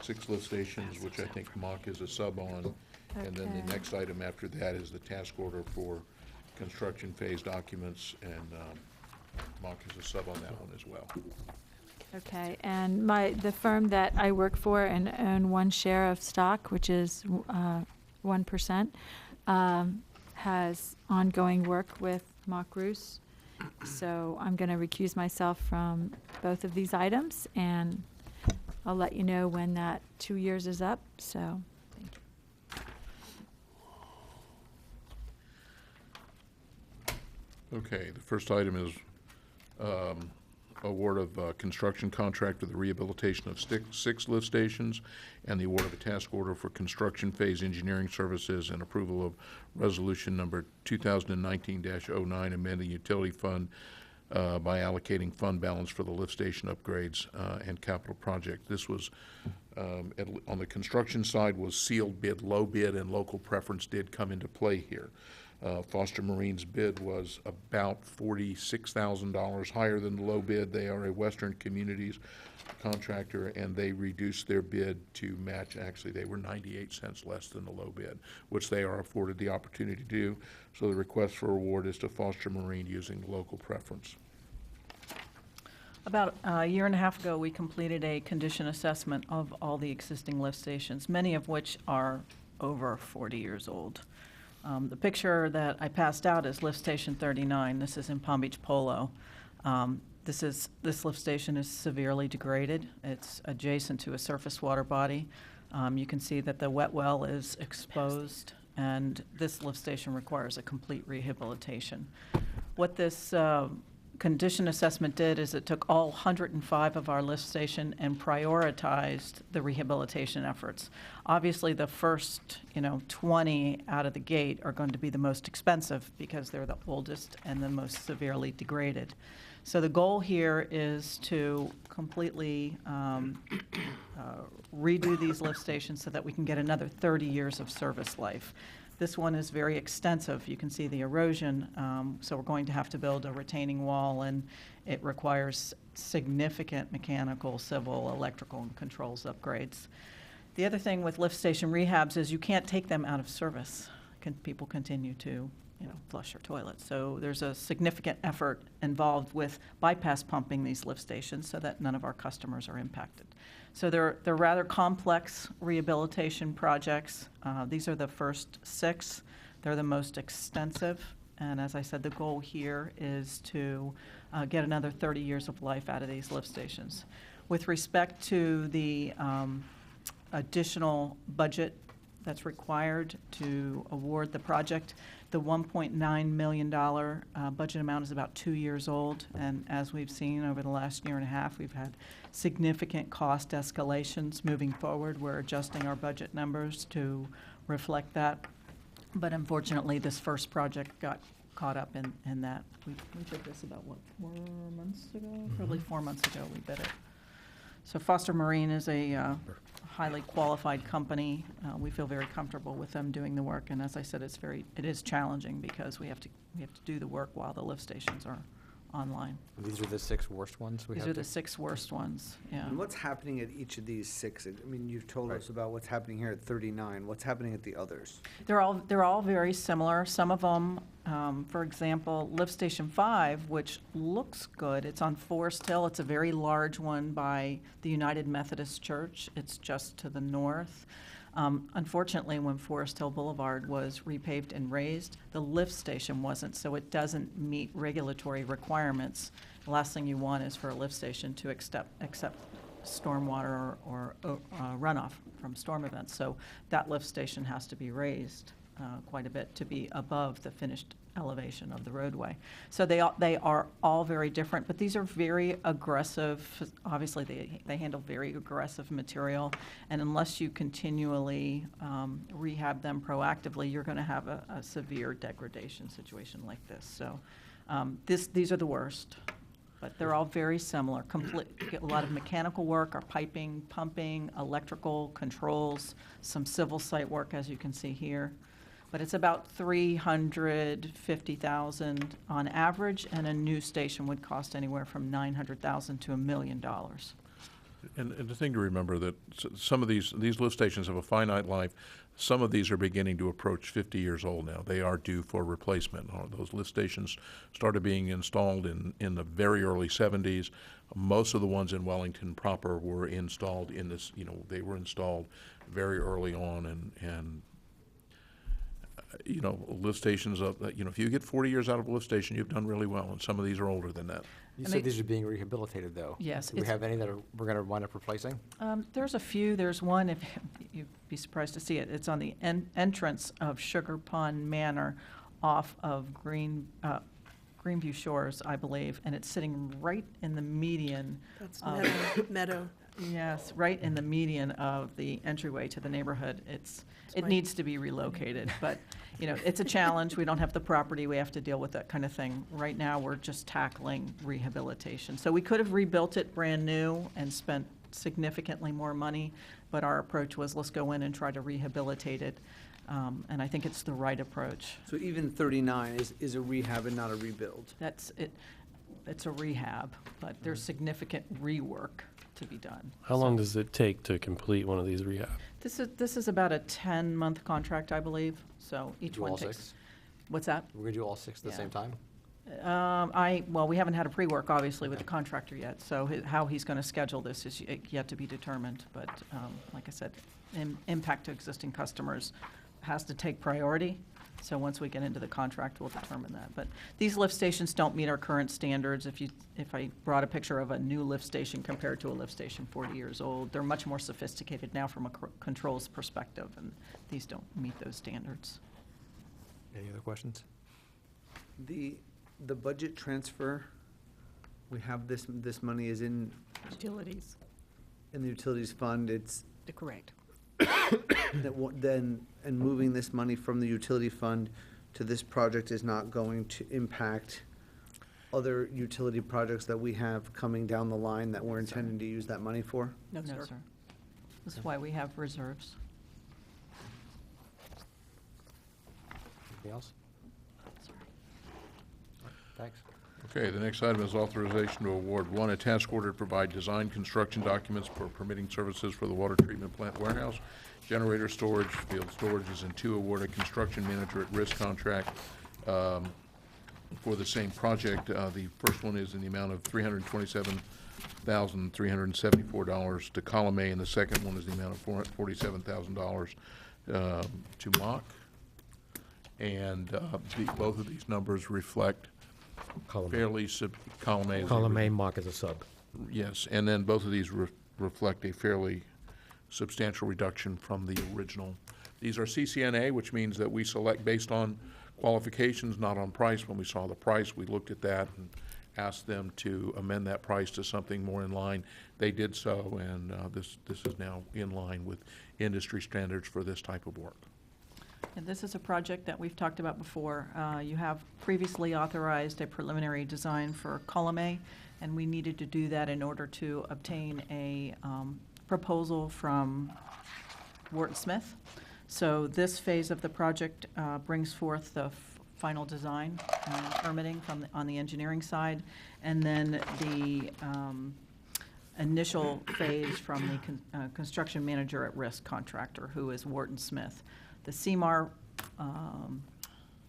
6 lift stations, which I think Mock is a sub on. And then the Okay. next item after that is the task order for construction phase documents, and Mock is a sub on that one as well. Okay, and the firm that I work for and own one share of stock, which is 1%, has ongoing work with Mock Roos. So I'm going to recuse myself from both of these items, and I'll let you know when that 2 years is up, so. Thank you. Okay, the first item is award of construction contract for the rehabilitation of 6 lift stations, and the award of a task order for construction phase engineering services, and approval of resolution number 2019-09, amending utility fund by allocating fund balance for the lift station upgrades and capital project. This was, on the construction side, was sealed bid, low bid, and local preference did come into play here. Foster Marine's bid was about $46,000 higher than the low bid. They are a Western Communities contractor, and they reduced their bid to match. Actually, they were 98 cents less than the low bid, which they are afforded the opportunity to do. So the request for award is to Foster Marine using local preference. About a year and a half ago, we completed a condition assessment of all the existing lift stations, many of which are over 40 years old. The picture that I passed out is lift station 39. This is in Palm Beach Polo. This lift station is severely degraded. It's adjacent to a surface water body. You can see that the wet well is exposed, and this lift station requires a complete rehabilitation. What this condition assessment did is it took all 105 of our lift station and prioritized the rehabilitation efforts. Obviously, the first 20 out of the gate are going to be the most expensive because they're the oldest and the most severely degraded. So the goal here is to completely redo these lift stations so that we can get another 30 years of service life. This one is very extensive. You can see the erosion, so we're going to have to build a retaining wall, and it requires significant mechanical, civil, electrical, and controls upgrades. The other thing with lift station rehabs is you can't take them out of service. People continue to flush their toilets. So there's a significant effort involved with bypass pumping these lift stations so that none of our customers are impacted. So they're rather complex rehabilitation projects. These are the first 6. They're the most extensive. And as I said, the goal here is to get another 30 years of life out of these lift stations. With respect to the additional budget that's required to award the project, the $1.9 million budget amount is about 2 years old, and as we've seen over the last year and a half, we've had significant cost escalations moving forward. We're adjusting our budget numbers to reflect that, but unfortunately, this first project got caught up in that. We did this about, 4 months ago? Probably 4 months ago we bid it. So Foster Marine is a highly qualified company. We feel very comfortable with them doing the work, and as I said, it is challenging because we have to do the work while the lift stations are online. These are the 6 worst ones we have? These are the 6 worst ones, yeah. And what's happening at each of these 6? I mean, you've told us about what's happening here at 39. What's happening at the others? They're all very similar. Some of them, for example, Lift Station 5, which looks good. It's on Forest Hill. It's a very large one by the United Methodist Church. It's just to the north. Unfortunately, when Forest Hill Boulevard was repaved and raised, the lift station wasn't, so it doesn't meet regulatory requirements. The last thing you want is for a lift station to accept stormwater or runoff from storm events. So that lift station has to be raised quite a bit to be above the finished elevation of the roadway. So they are all very different, but these are very aggressive. Obviously, they handle very aggressive material, and unless you continually rehab them proactively, you're going to have a severe degradation situation like this. So these are the worst. but they're all very similar. A lot of mechanical work, our piping, pumping, electrical controls, some civil site work, as you can see here. But it's about $350,000 on average, and a new station would cost anywhere from $900,000 to $1 million. And the thing to remember that some of these lift stations have a finite life. Some of these are beginning to approach 50 years old now. They are due for replacement. Those lift stations started being installed in the very early 70s. Most of the ones in Wellington proper were installed in this, they were installed very early on, and lift stations, if you get 40 years out of a lift station, you've done really well, and some of these are older than that. You said these are being rehabilitated, though. Yes. Do we have any that we're going to wind up replacing? There's a few. There's one, if you'd be surprised to see it, it's on the entrance of Sugar Pond Manor off of Greenview Shores, I believe, and it's sitting right in the median. That's Meadow. Yes, right in the median of the entryway to the neighborhood. It needs to be relocated, but, it's a challenge. We don't have the property. We have to deal with that kind of thing. Right now, we're just tackling rehabilitation. So we could have rebuilt it brand new and spent significantly more money, but our approach was, let's go in and try to rehabilitate it. And I think it's the right approach. So even 39 is a rehab and not a rebuild? That's it. It's a rehab, but there's significant rework to be done. How long does it take to complete one of these rehab? This is about a 10-month contract, I believe, so each Do one all takes. 6? What's that? We're going to do all 6 at the Yeah. same time? Well, we haven't had a pre-work, obviously, with the contractor yet, so how he's going to schedule this is yet to be determined, but like I said, impact to existing customers has to take priority, so once we get into the contract, we'll determine that. But these lift stations don't meet our current standards. If I brought a picture of a new lift station compared to a lift station 40 years old, they're much more sophisticated now from a controls perspective, and these don't meet those standards. Any other questions? The budget transfer, we have this money is in Utilities. the utilities fund, it's Correct. then, and moving this money from the utility fund to this project is not going to impact other utility projects that we have coming down the line that we're intending to use that money for? No, sir. This is why we have reserves. Anything else? Thanks. Okay, the next item is authorization to award one, a task order to provide design construction documents for permitting services for the water treatment plant warehouse, generator storage, field storage is in 2, award a construction manager at risk contract for the same project. The first one is in the amount of $327,374 to Column A, and the second one is the amount of $47,000 to Mock. And both of these numbers reflect Column A. fairly Column A. Column A, Mock as a sub. Yes, and then both of these reflect a fairly substantial reduction from the original. These are CCNA, which means that we select based on qualifications, not on price. When we saw the price, we looked at that and asked them to amend that price to something more in line. They did so, and this is now in line with industry standards for this type of work. And this is a project that we've talked about before. You have previously authorized a preliminary design for Column A, and we needed to do that in order to obtain a proposal from Wharton Smith. So this phase of the project brings forth the final design and permitting on the engineering side, and then the initial phase from the construction manager at risk contractor, who is Wharton Smith. The CMAR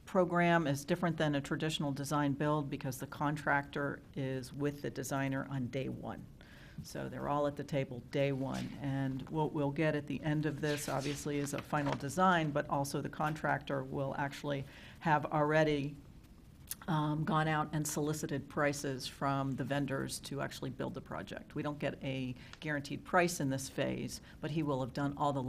program is different than a traditional design build because the contractor is with the designer on day one. So they're all at the table day one. And what we'll get at the end of this, obviously, is a final design, but also the contractor will actually have already gone out and solicited prices from the vendors to actually build the project. We don't get a guaranteed price in this phase, but he will have done all the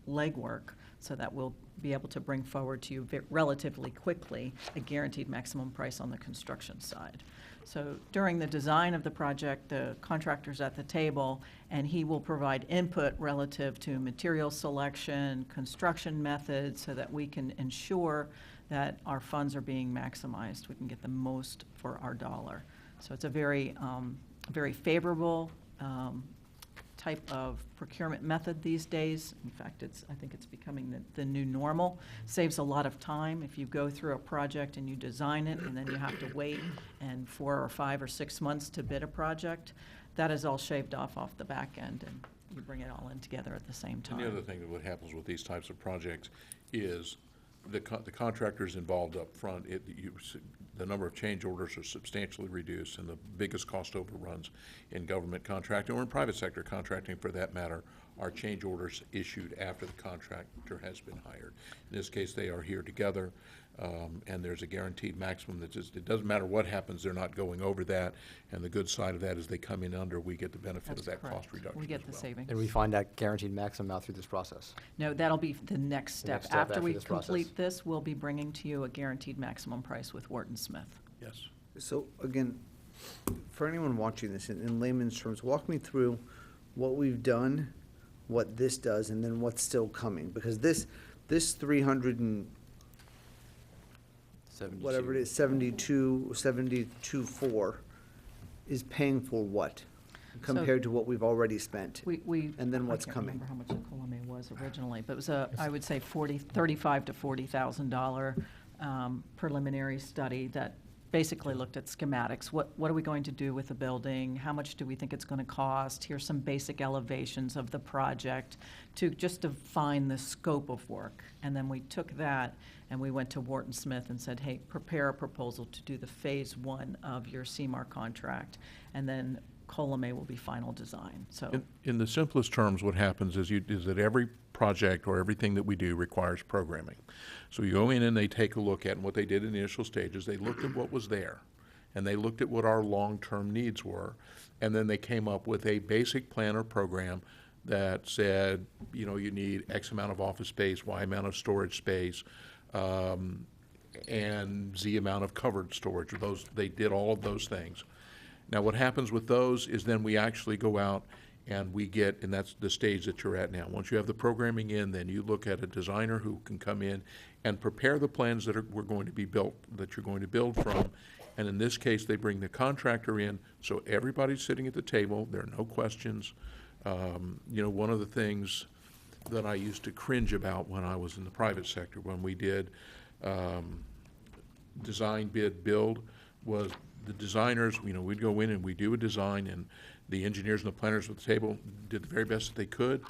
legwork so that we'll be able to bring forward to you relatively quickly a guaranteed maximum price on the construction side. So during the design of the project, the contractor's at the table, and he will provide input relative to material selection, construction methods, so that we can ensure that our funds are being maximized. We can get the most for our dollar. So it's a very, very favorable type of procurement method these days. In fact, I think it's becoming the new normal. Saves a lot of time if you go through a project and you design it, and then you have to wait and 4 or 5 or 6 months to bid a project. That is all shaved off the back end, and you bring it all in together at the same time. And the other thing that what happens with these types of projects is the contractors involved up front, the number of change orders are substantially reduced, and the biggest cost overruns in government contracting, or in private sector contracting for that matter, are change orders issued after the contractor has been hired. In this case, they are here together, and there's a guaranteed maximum that just, it doesn't matter what happens, they're not going over that, and the good side of that is they come in under, we get the benefit of that cost reduction We get the as well. savings. And we find that guaranteed maximum out through this process. No, that'll be the next step. next step After after we this process. complete this, we'll be bringing to you a guaranteed maximum price with Wharton Smith. Yes. So again, for anyone watching this in layman's terms, walk me through what we've done, what this does, and then what's still coming. Because this 300 and whatever it is, 72.4 is paying for what compared to what we've already spent? And then what's coming? I can't remember how much the Colomé was originally, but it was I would say $35,000 to $40,000 preliminary study that basically looked at schematics. What are we going to do with the building? How much do we think it's going to cost? Here's some basic elevations of the project to just define the scope of work. And then we took that and we went to Wharton Smith and said, hey, prepare a proposal to do the phase 1 of your CMAR contract. And then Colomé will be final design. So In the simplest terms, what happens is that every project or everything that we do requires programming. So you go in and they take a look at, and what they did in the initial stages, they looked at what was there, and they looked at what our long-term needs were, and then they came up with a basic plan or program that said, you know, you need X amount of office space, Y amount of storage space, and Z amount of covered storage. They did all of those things. Now, what happens with those is then we actually go out and we get, and that's the stage that you're at now. Once you have the programming in, then you look at a designer who can come in and prepare the plans that we're going to be built, that you're going to build from. And in this case, they bring the contractor in, so everybody's sitting at the table. There are no questions. You know, one of the things that I used to cringe about when I was in the private sector, when we did design, bid, build, was the designers, you know, we'd go in and we'd do a design, and the engineers and the planners at the table did the very best that they could,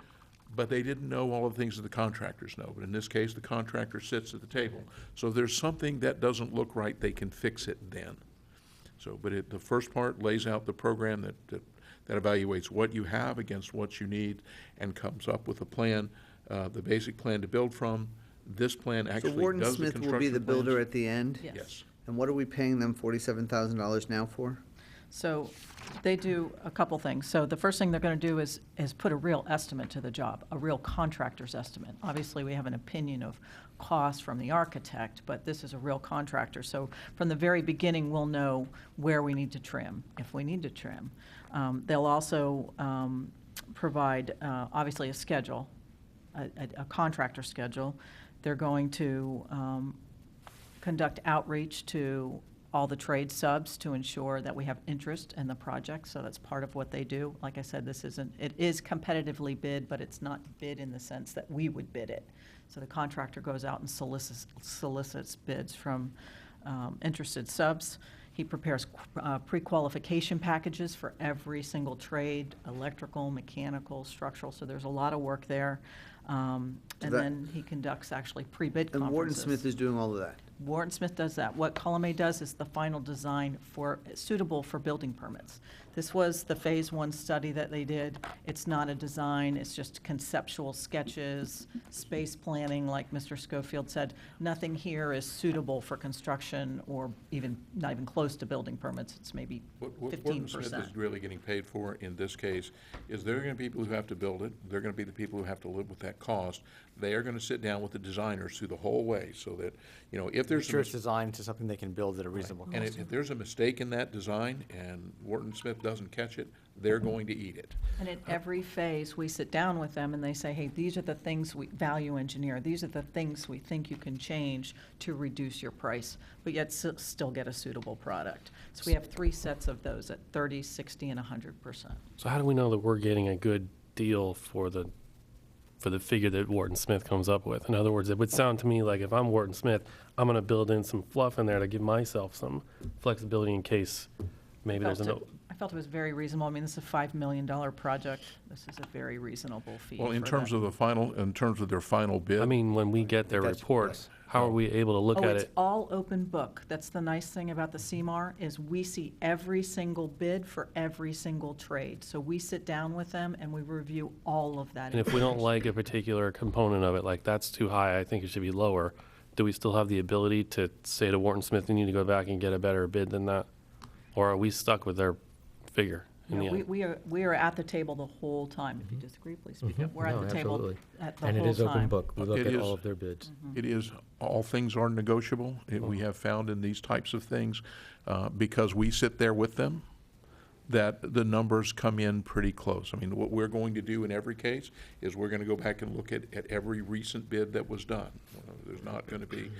but they didn't know all of the things that the contractors know. But in this case, the contractor sits at the table. So if there's something that doesn't look right, they can fix it then. So, but the first part lays out the program that evaluates what you have against what you need and comes up with a plan, the basic plan to build from. This plan actually So Wharton does the Smith construction will be the builder plans. at the end? Yes. And what are we paying them $47,000 now for? So they do a couple things. So the first thing they're going to do is put a real estimate to the job, a real contractor's estimate. Obviously, we have an opinion of cost from the architect, but this is a real contractor. So from the very beginning, we'll know where we need to trim, if we need to trim. They'll also provide, obviously, a schedule, a contractor schedule. They're going to conduct outreach to all the trade subs to ensure that we have interest in the project, so that's part of what they do. Like I said, it is competitively bid, but it's not bid in the sense that we would bid it. So the contractor goes out and solicits bids from interested subs. He prepares pre-qualification packages for every single trade, electrical, mechanical, structural, so there's a lot of work there. And then he conducts actually pre-bid conferences. And Wharton Smith is doing all of that? Wharton Smith does that. What Colomé does is the final design suitable for building permits. This was the phase 1 study that they did. It's not a design, it's just conceptual sketches, space planning, like Mr. Schofield said. Nothing here is suitable for construction or not even close to building permits. It's maybe 15%. What Wharton Smith is really getting paid for in this case is they're going to be people who have to build it. They're going to be the people who have to live with that. that cost, they are going to sit down with the designers through the whole way so that, if there's Make sure it's designed to something they can build at a reasonable cost. and if there's a mistake in that design and Wharton Smith doesn't catch it, they're going to eat it. And at every phase, we sit down with them and they say, hey, these are the things we value engineer. These are the things we think you can change to reduce your price, but yet still get a suitable product. So we have 3 sets of those at 30, 60, and 100%. So how do we know that we're getting a good deal for the figure that Wharton Smith comes up with? In other words, it would sound to me like if I'm Wharton Smith, I'm going to build in some fluff in there to give myself some flexibility in case maybe there's I felt it was very reasonable. I mean, this is a $5 million project. This is a very reasonable fee. Well, in for terms that. of in terms of their final bid. I mean, when we get their report, how are we able to look Oh, at it's it? all open book. That's the nice thing about the CMAR, is we see every single bid for every single trade. So we sit down with them and we review all of that. And if we don't like a particular component of it, like that's too high, I think it should be lower, do we still have the ability to say to Wharton Smith, you need to go back and get a better bid than that? Or are we stuck with their figure in the end? We are at the table the whole time. If you disagree, please speak up. We're at the table at the whole time. And it is open book. We look It at is. all of their bids. It is, all things are negotiable. We have found in these types of things, because we sit there with them, that the numbers come in pretty close. I mean, what we're going to do in every case is we're going to go back and look at every recent bid that was done. There's not going to be,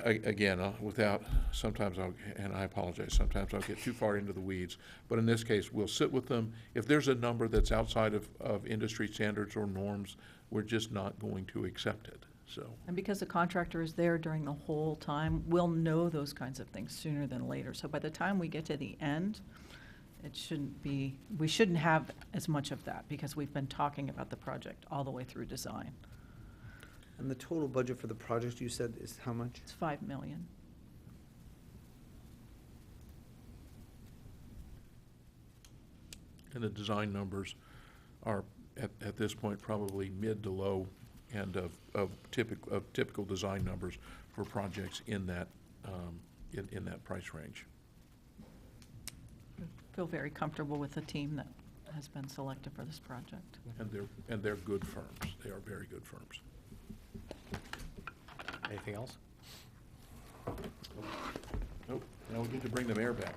again, sometimes and I apologize, sometimes I'll get too far into the weeds, but in this case, we'll sit with them. If there's a number that's outside of industry standards or norms, we're just not going to accept it, so. And because the contractor is there during the whole time, we'll know those kinds of things sooner than later. So by the time we get to the end, we shouldn't have as much of that because we've been talking about the project all the way through design. And the total budget for the project, you said, is how much? It's $5 million. And the design numbers are, at this point, probably mid to low end of typical design numbers for projects in that, in that price range. Feel very comfortable with the team that has been selected for this project. And they're good firms. They are very good firms. Anything else? Nope, now we need to bring the mayor back.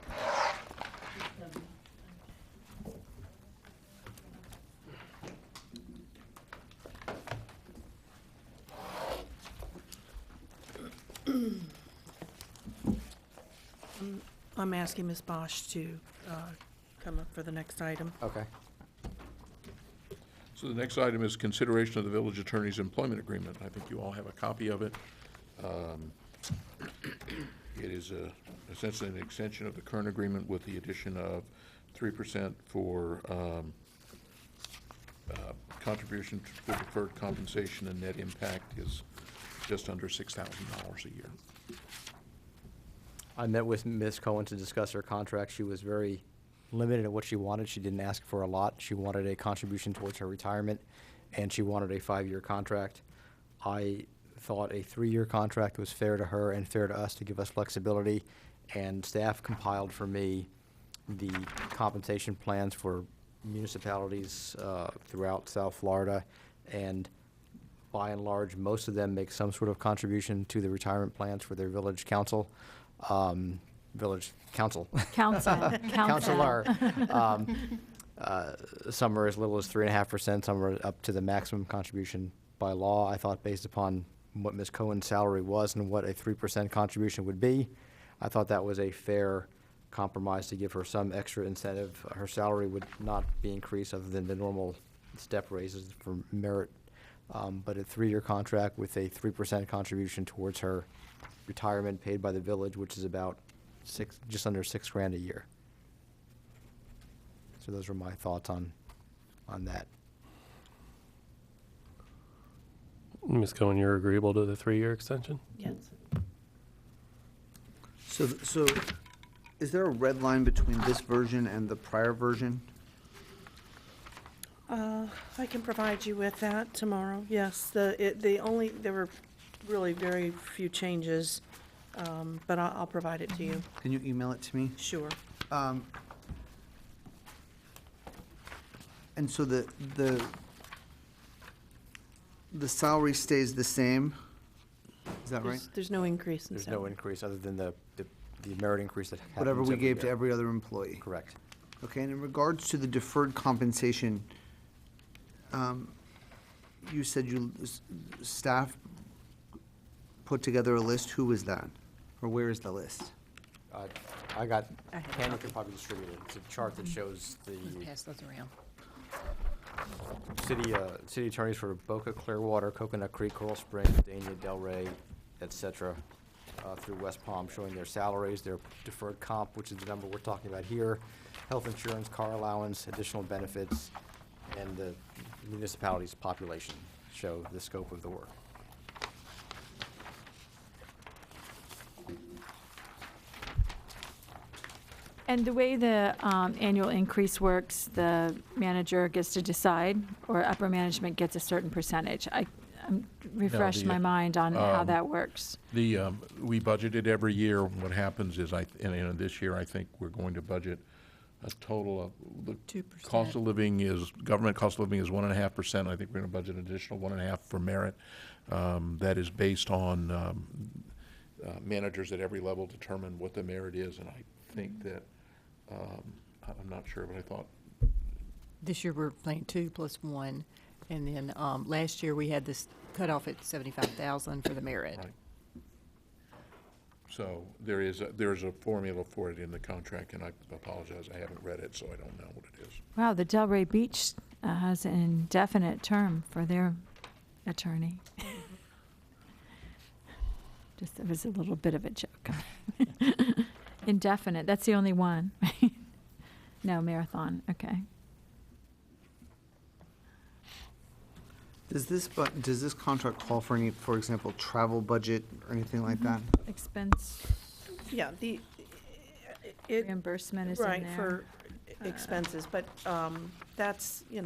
I'm asking Ms. Bosch to come up for the next item. Okay. So the next item is consideration of the village attorney's employment agreement. I think you all have a copy of it. It is essentially an extension of the current agreement with the addition of 3% for contribution to deferred compensation, and net impact is just under $6,000 a year. I met with Ms. Cohen to discuss her contract. She was very limited in what she wanted. She didn't ask for a lot. She wanted a contribution towards her retirement, and she wanted a 5-year contract. I thought a 3-year contract was fair to her and fair to us to give us flexibility, and staff compiled for me the compensation plans for municipalities throughout South Florida, and by and large, most of them make some sort of contribution to the retirement plans for their village council. Village council. Counselor. Some are as little as 3.5%, some are up to the maximum contribution by law. I thought based upon what Ms. Cohen's salary was and what a 3% contribution would be, I thought that was a fair compromise to give her some extra incentive. Her salary would not be increased other than the normal step raises for merit, but a 3-year contract with a 3% contribution towards her retirement paid by the village, which is about just under $6,000 a year. So those were my thoughts on that. Ms. Cohen, you're agreeable to the 3-year extension? Yes. So is there a red line between this version and the prior version? I can provide you with that tomorrow, yes. There were really very few changes, but I'll provide it to you. Can you email it to me? Sure. And so the The salary stays the same, is that right? There's no increase in There's salary. no increase other than the merit increase that happens Whatever we every gave to year. every other employee. Correct. Okay, and in regards to the deferred compensation, you said staff put together a list. Who was that? Or where is the list? I got, Candy could probably distribute it. It's a chart that shows the Pass those around. city attorneys for Boca, Clearwater, Coconut Creek, Coral Springs, Dania, Delray, et cetera, through West Palm, showing their salaries, their deferred comp, which is the number we're talking about here, health insurance, car allowance, additional benefits, and the municipality's population show the scope of the work. And the way the annual increase works, the manager gets to decide, or upper management gets a certain percentage. Refresh my mind on how that works. We budget it every year. What happens is, this year, I think we're going to budget a total of, the 2%. cost of living is, government cost of living is 1.5%. I think we're going to budget an additional 1.5% for merit. That is based on managers at every level determine what the merit is, and I think that, I'm not sure, but I thought. This year, we're playing 2 plus 1, and then last year, we had this cutoff at 75,000 for the merit. Right. So there's a formula for it in the contract, and I apologize, I haven't read it, so I don't know what it is. Wow, the Delray Beach has an indefinite term for their attorney. Just, it was a little bit of a joke. Indefinite, that's the only one. No, marathon, okay. Does this contract call for any, for example, travel budget or anything like that? Expense Yeah, reimbursement is in there. right, for expenses, but that's, I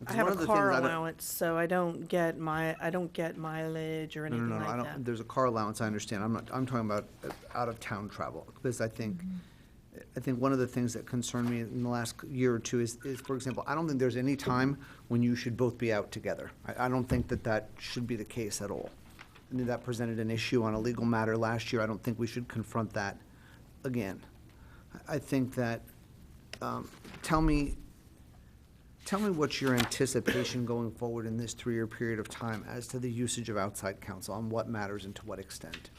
It's have one a of the car things I don't- allowance, so I don't get mileage or anything No, like I that. don't, there's a car allowance, I understand. I'm talking about out-of-town travel, because I think one of the things that concerned me in the last year or two is, for example, I don't think there's any time when you should both be out together. I don't think that should be the case at all. I think that presented an issue on a legal matter last year. I don't think we should confront that again. I think that, tell me what's your anticipation going forward in this 3-year period of time as to the usage of outside counsel, on what matters and to what extent?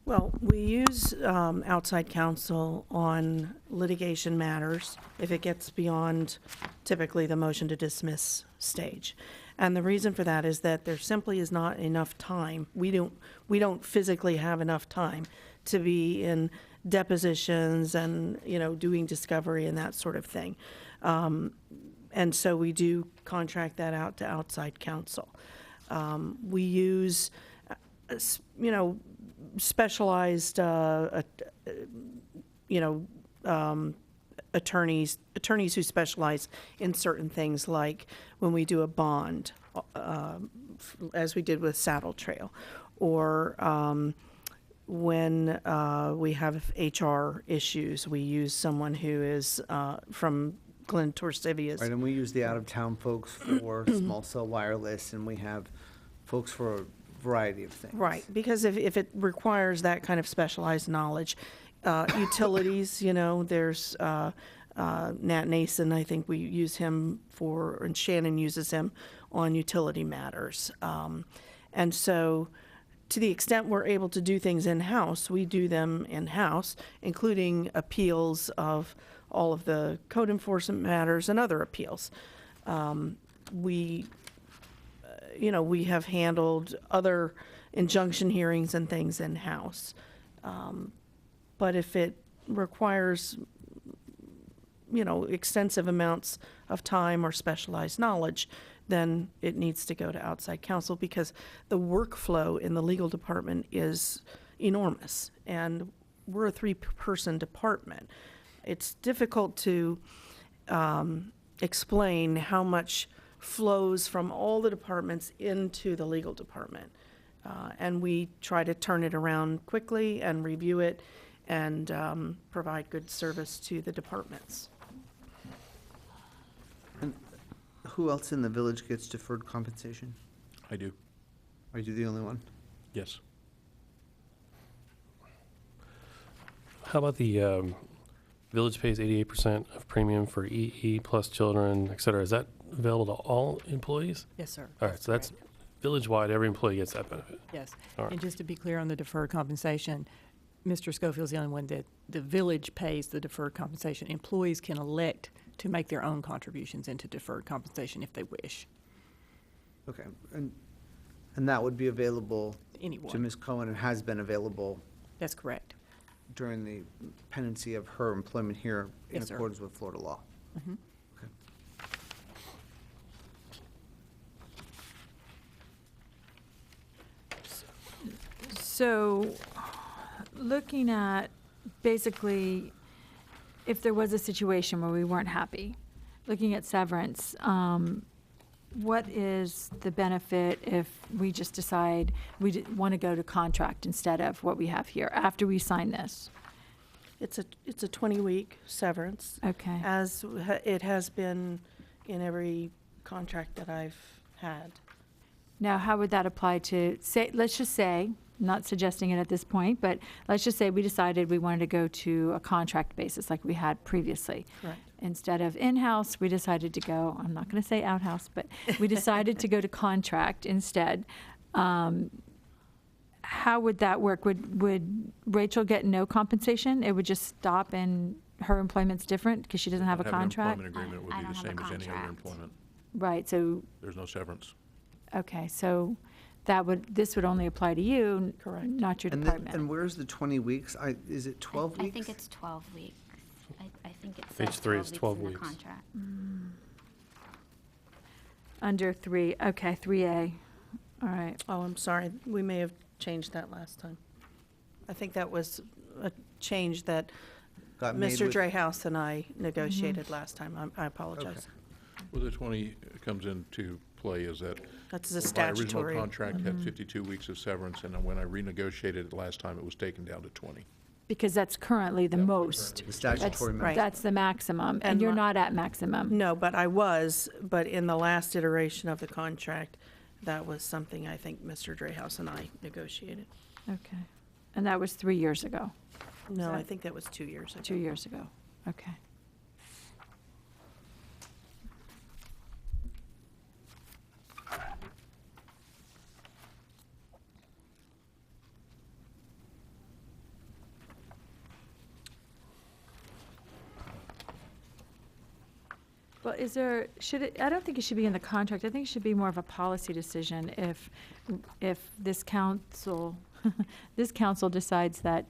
Well, we use outside counsel on litigation matters if it gets beyond typically the motion to dismiss stage. And the reason for that is that there simply is not enough time. We don't physically have enough time to be in depositions and, doing discovery and that sort of thing. And so we do contract that out to outside counsel. We use, specialized, attorneys who specialize in certain things, like when we do a bond, as we did with Saddle Trail, or when we have HR issues, we use someone who is from Glenn Torsivia's. Right, and we use the out-of-town folks for small cell wireless, and we have folks for a variety of things. Right, because if it requires that kind of specialized knowledge, utilities, there's Nat Nason, I think we use him for, and Shannon uses him on utility matters. And so, to the extent we're able to do things in-house, we do them in-house, including appeals of all of the code enforcement matters and other appeals. We have handled other injunction hearings and things in-house. But if it requires, extensive amounts of time or specialized knowledge, then it needs to go to outside counsel, because the workflow in the legal department is enormous, and we're a 3-person department. It's difficult to explain how much flows from all the departments into the legal department. And we try to turn it around quickly and review it and provide good service to the departments. And who else in the village gets deferred compensation? I do, Are you the only one? yes. How about the village pays 88% of premium for EE plus children, et cetera? Is that available to all employees? Yes, sir. All right, so that's village-wide, every employee gets that benefit. Yes. All right. And just to be clear on the deferred compensation, Mr. Schofield's the only one that the village pays the deferred compensation. Employees can elect to make their own contributions into deferred compensation if they wish. Okay, and that would be available to Anyone. Ms. Cohen and has been available That's correct. during the pendency of her employment here in Yes, sir. accordance with Florida law. Mhm. Okay. So, looking at basically, if there was a situation where we weren't happy, looking at severance, what is the benefit if we just decide we want to go to contract instead of what we have here after we sign this? It's a 20-week severance, Okay. as it has been in every contract that I've had. Now, how would that apply to, say, let's just say, not suggesting it at this point, but let's just say we decided we wanted to go to a contract basis like we had previously. Correct. Instead of in-house, we decided to go, I'm not going to say outhouse, but we decided to go to contract instead. How would that work? Would Rachel get no compensation? It would just stop and her employment's different because she doesn't have a contract? An employment agreement would be the same as any other employment. Right, so, There's no severance. okay, so this would only apply to you, Correct. not your And department. and where's the 20 weeks? Is it 12 I weeks? think it's 12 weeks. I think it's Page 3 is 12 in the weeks. contract. Under 3, okay, 3A, all right. Oh, I'm sorry, we may have changed that last time. I think that was a change that Got made Mr. with- Drehaus and I negotiated last time. I apologize. Well, the 20 comes into play is that That's a my statutory. original contract had 52 weeks of severance, and then when I renegotiated it last time, it was taken down to 20. Because that's currently the most. The statutory That's- maximum. That's the maximum, and And you're my- not at maximum. No, but I was, but in the last iteration of the contract, that was something I think Mr. Drehaus and I negotiated. Okay. And that was 3 years ago, No, I that- think that was 2 years ago. 2 years ago. Okay. Well, I don't think it should be in the contract. I think it should be more of a policy decision if this council, this council decides that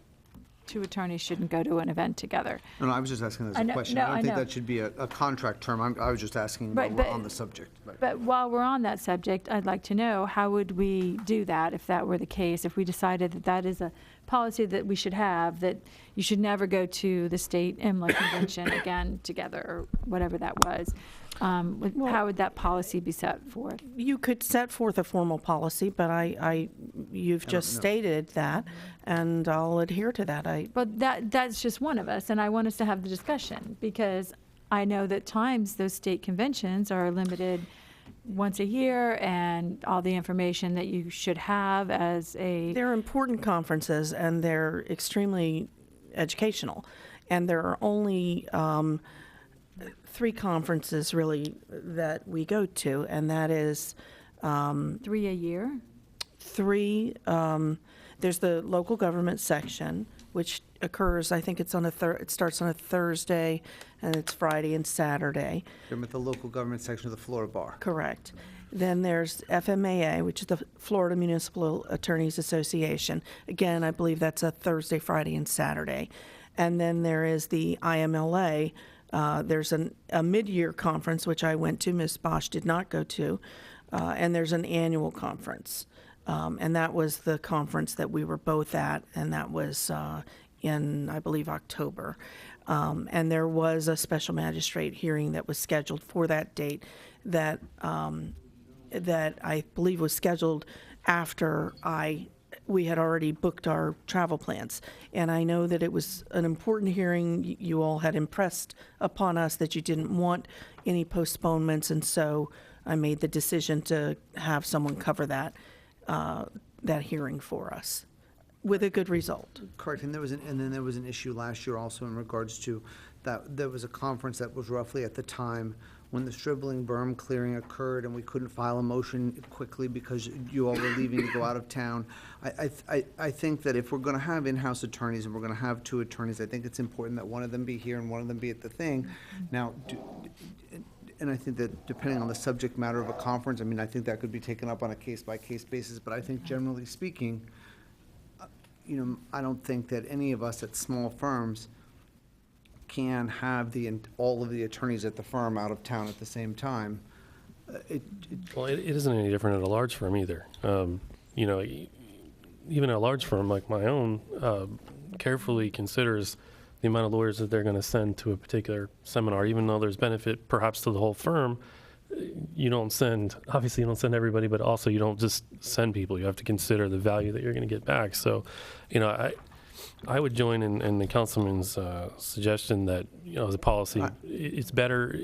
two attorneys shouldn't go to an event together. No, I was just asking as I a know- question. no, I don't I think know. that should be a contract term. I was just asking while Right, we're but- on the subject. Right. But while we're on that subject, I'd like to know, how would we do that if that were the case? If we decided that that is a policy that we should have, that you should never go to the state IMLA convention again together, or whatever that was, how would that policy be set forth? You could set forth a formal policy, but you've just know. stated that, and I'll adhere to that. But that's just one of us, and I want us to have the discussion, because I know that times those state conventions are limited once a year, and all the information that you should have as a. They're important conferences, and they're extremely educational. And there are only 3 conferences, really, that we go to, and that is 3 a year? 3, there's the local government section, which occurs, I think it's on it starts on a Thursday, and it's Friday and Saturday. I'm at the local government section of the Florida Bar. Correct. Then there's FMAA, which is the Florida Municipal Attorneys Association. Again, I believe that's a Thursday, Friday, and Saturday. And then there is the IMLA. There's a mid-year conference, which I went to. Ms. Bosch did not go to. And there's an annual conference. And that was the conference that we were both at, and that was in, I believe, October. And there was a special magistrate hearing that was scheduled for that date that I believe was scheduled after we had already booked our travel plans. And I know that it was an important hearing. You all had impressed upon us that you didn't want any postponements, and so I made the decision to have someone cover that, that hearing for us with a good result. Correct, and then there was an issue last year also in regards to that, there was a conference that was roughly at the time when the Stribling berm clearing occurred, and we couldn't file a motion quickly because you all were leaving to go out of town. I think that if we're gonna have in-house attorneys and we're gonna have two attorneys, I think it's important that one of them be here and one of them be at the thing. Now, and I think that depending on the subject matter of a conference, I mean, I think that could be taken up on a case-by-case basis, but I think generally speaking, you know, I don't think that any of us at small firms can have all of the attorneys at the firm out of town at the same time. Well, it isn't any different at a large firm either. You know, even a large firm like my own carefully considers the amount of lawyers that they're going to send to a particular seminar, even though there's benefit perhaps to the whole firm. Obviously you don't send everybody, but also you don't just send people. You have to consider the value that you're going to get back. So, you know, I would join in the councilman's suggestion that, you know, as a policy, it's better,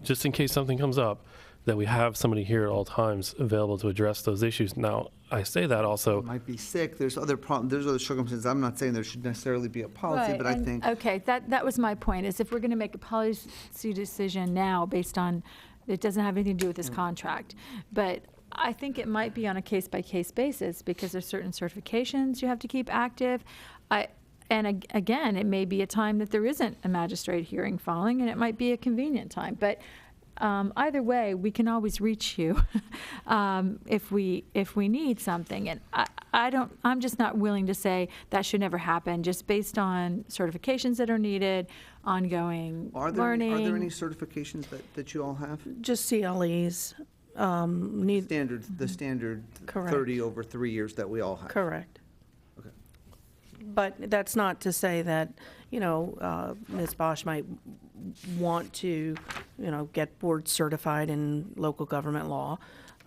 just in case something comes up, that we have somebody here at all times available to address those issues. Now, I say that also. Might be sick, there's other problems, there's other circumstances. I'm not saying there should necessarily be a policy, Right, but I and- think. Okay, that was my point, is if we're going to make a policy decision now based on, it doesn't have anything to do with this contract, but I think it might be on a case-by-case basis, because there's certain certifications you have to keep active. Again, it may be a time that there isn't a magistrate hearing following, and it might be a convenient time, but either way, we can always reach you if we need something. And I'm just not willing to say that should never happen, just based on certifications that are needed, ongoing learning. Are there any certifications that you all have? Just CLEs. The standard Correct. 30 over 3 years that we all have. Correct. Okay. But that's not to say that, you know, Ms. Bosch might want to, you know, get board certified in local government law,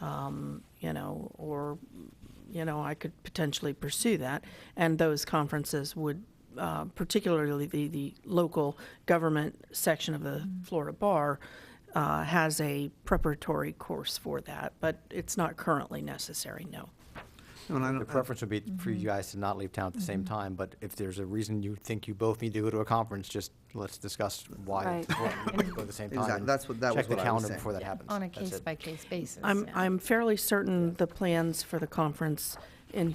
you know, or, you know, I could potentially pursue that. And those conferences would, particularly the local government section of the Florida Bar, has a preparatory course for that, but it's not currently necessary, no. The preference would be for you guys to not leave town at the same time, but if there's a reason you think you both need to go to a conference, just let's discuss why Right. you go at the same time. Exactly. and That was check what the I was calendar saying. before that happens. On a That's it. case-by-case basis. I'm fairly certain the plans for the conference in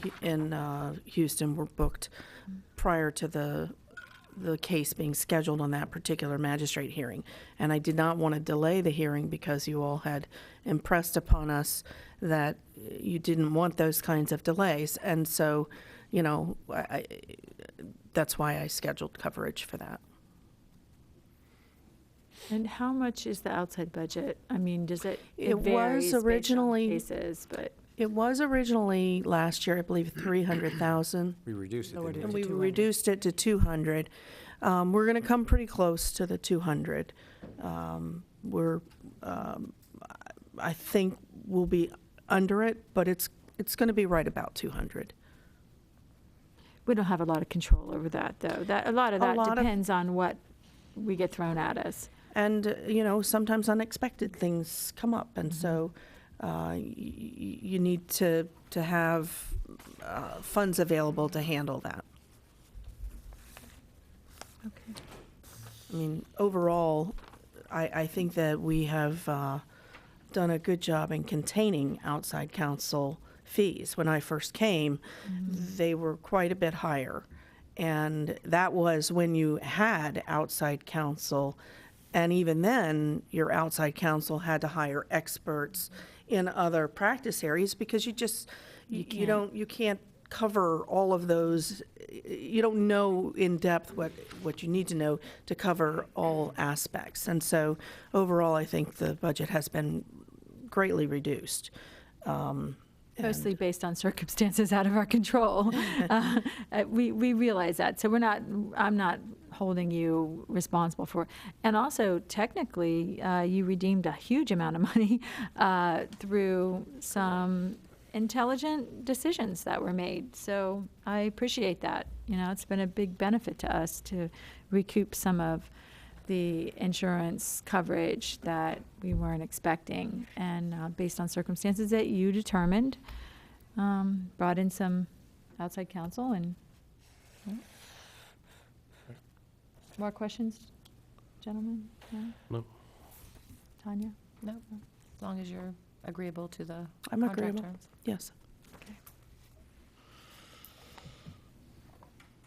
Houston were booked prior to the case being scheduled on that particular magistrate hearing. And I did not want to delay the hearing because you all had impressed upon us that you didn't want those kinds of delays. And so, you know, that's why I scheduled coverage for that. And how much is the outside budget? I mean, does it It varies was based on originally- cases, but It was originally last year, I believe, 300,000. We reduced it. didn't we? And we reduced it to 200. We're going to come pretty close to the 200. I think we'll be under it, but it's going to be right about 200. we don't have a lot of control over that, though. A lot of that depends on what we get thrown at us. And, you know, sometimes unexpected things come up, and so you need to have funds available to handle that. Okay. I mean, overall, I think that we have done a good job in containing outside counsel fees. When I first came, they were quite a bit higher. And that was when you had outside counsel. And even then, your outside counsel had to hire experts in other practice areas because you can't cover all of those. You don't know in depth what you need to know to cover all aspects. And so overall, I think the budget has been greatly reduced. Mostly based on circumstances out of our control. We realize that. So I'm not holding you responsible for it. And also, technically, you redeemed a huge amount of money through some intelligent decisions that were made. So I appreciate that. You know, it's been a big benefit to us to recoup some of the insurance coverage that we weren't expecting, and based on circumstances that you determined, brought in some outside counsel and. More questions, gentlemen? No? No. Tanya? No, as long as you're agreeable to the I'm contract agreeable. terms. Yes. Okay.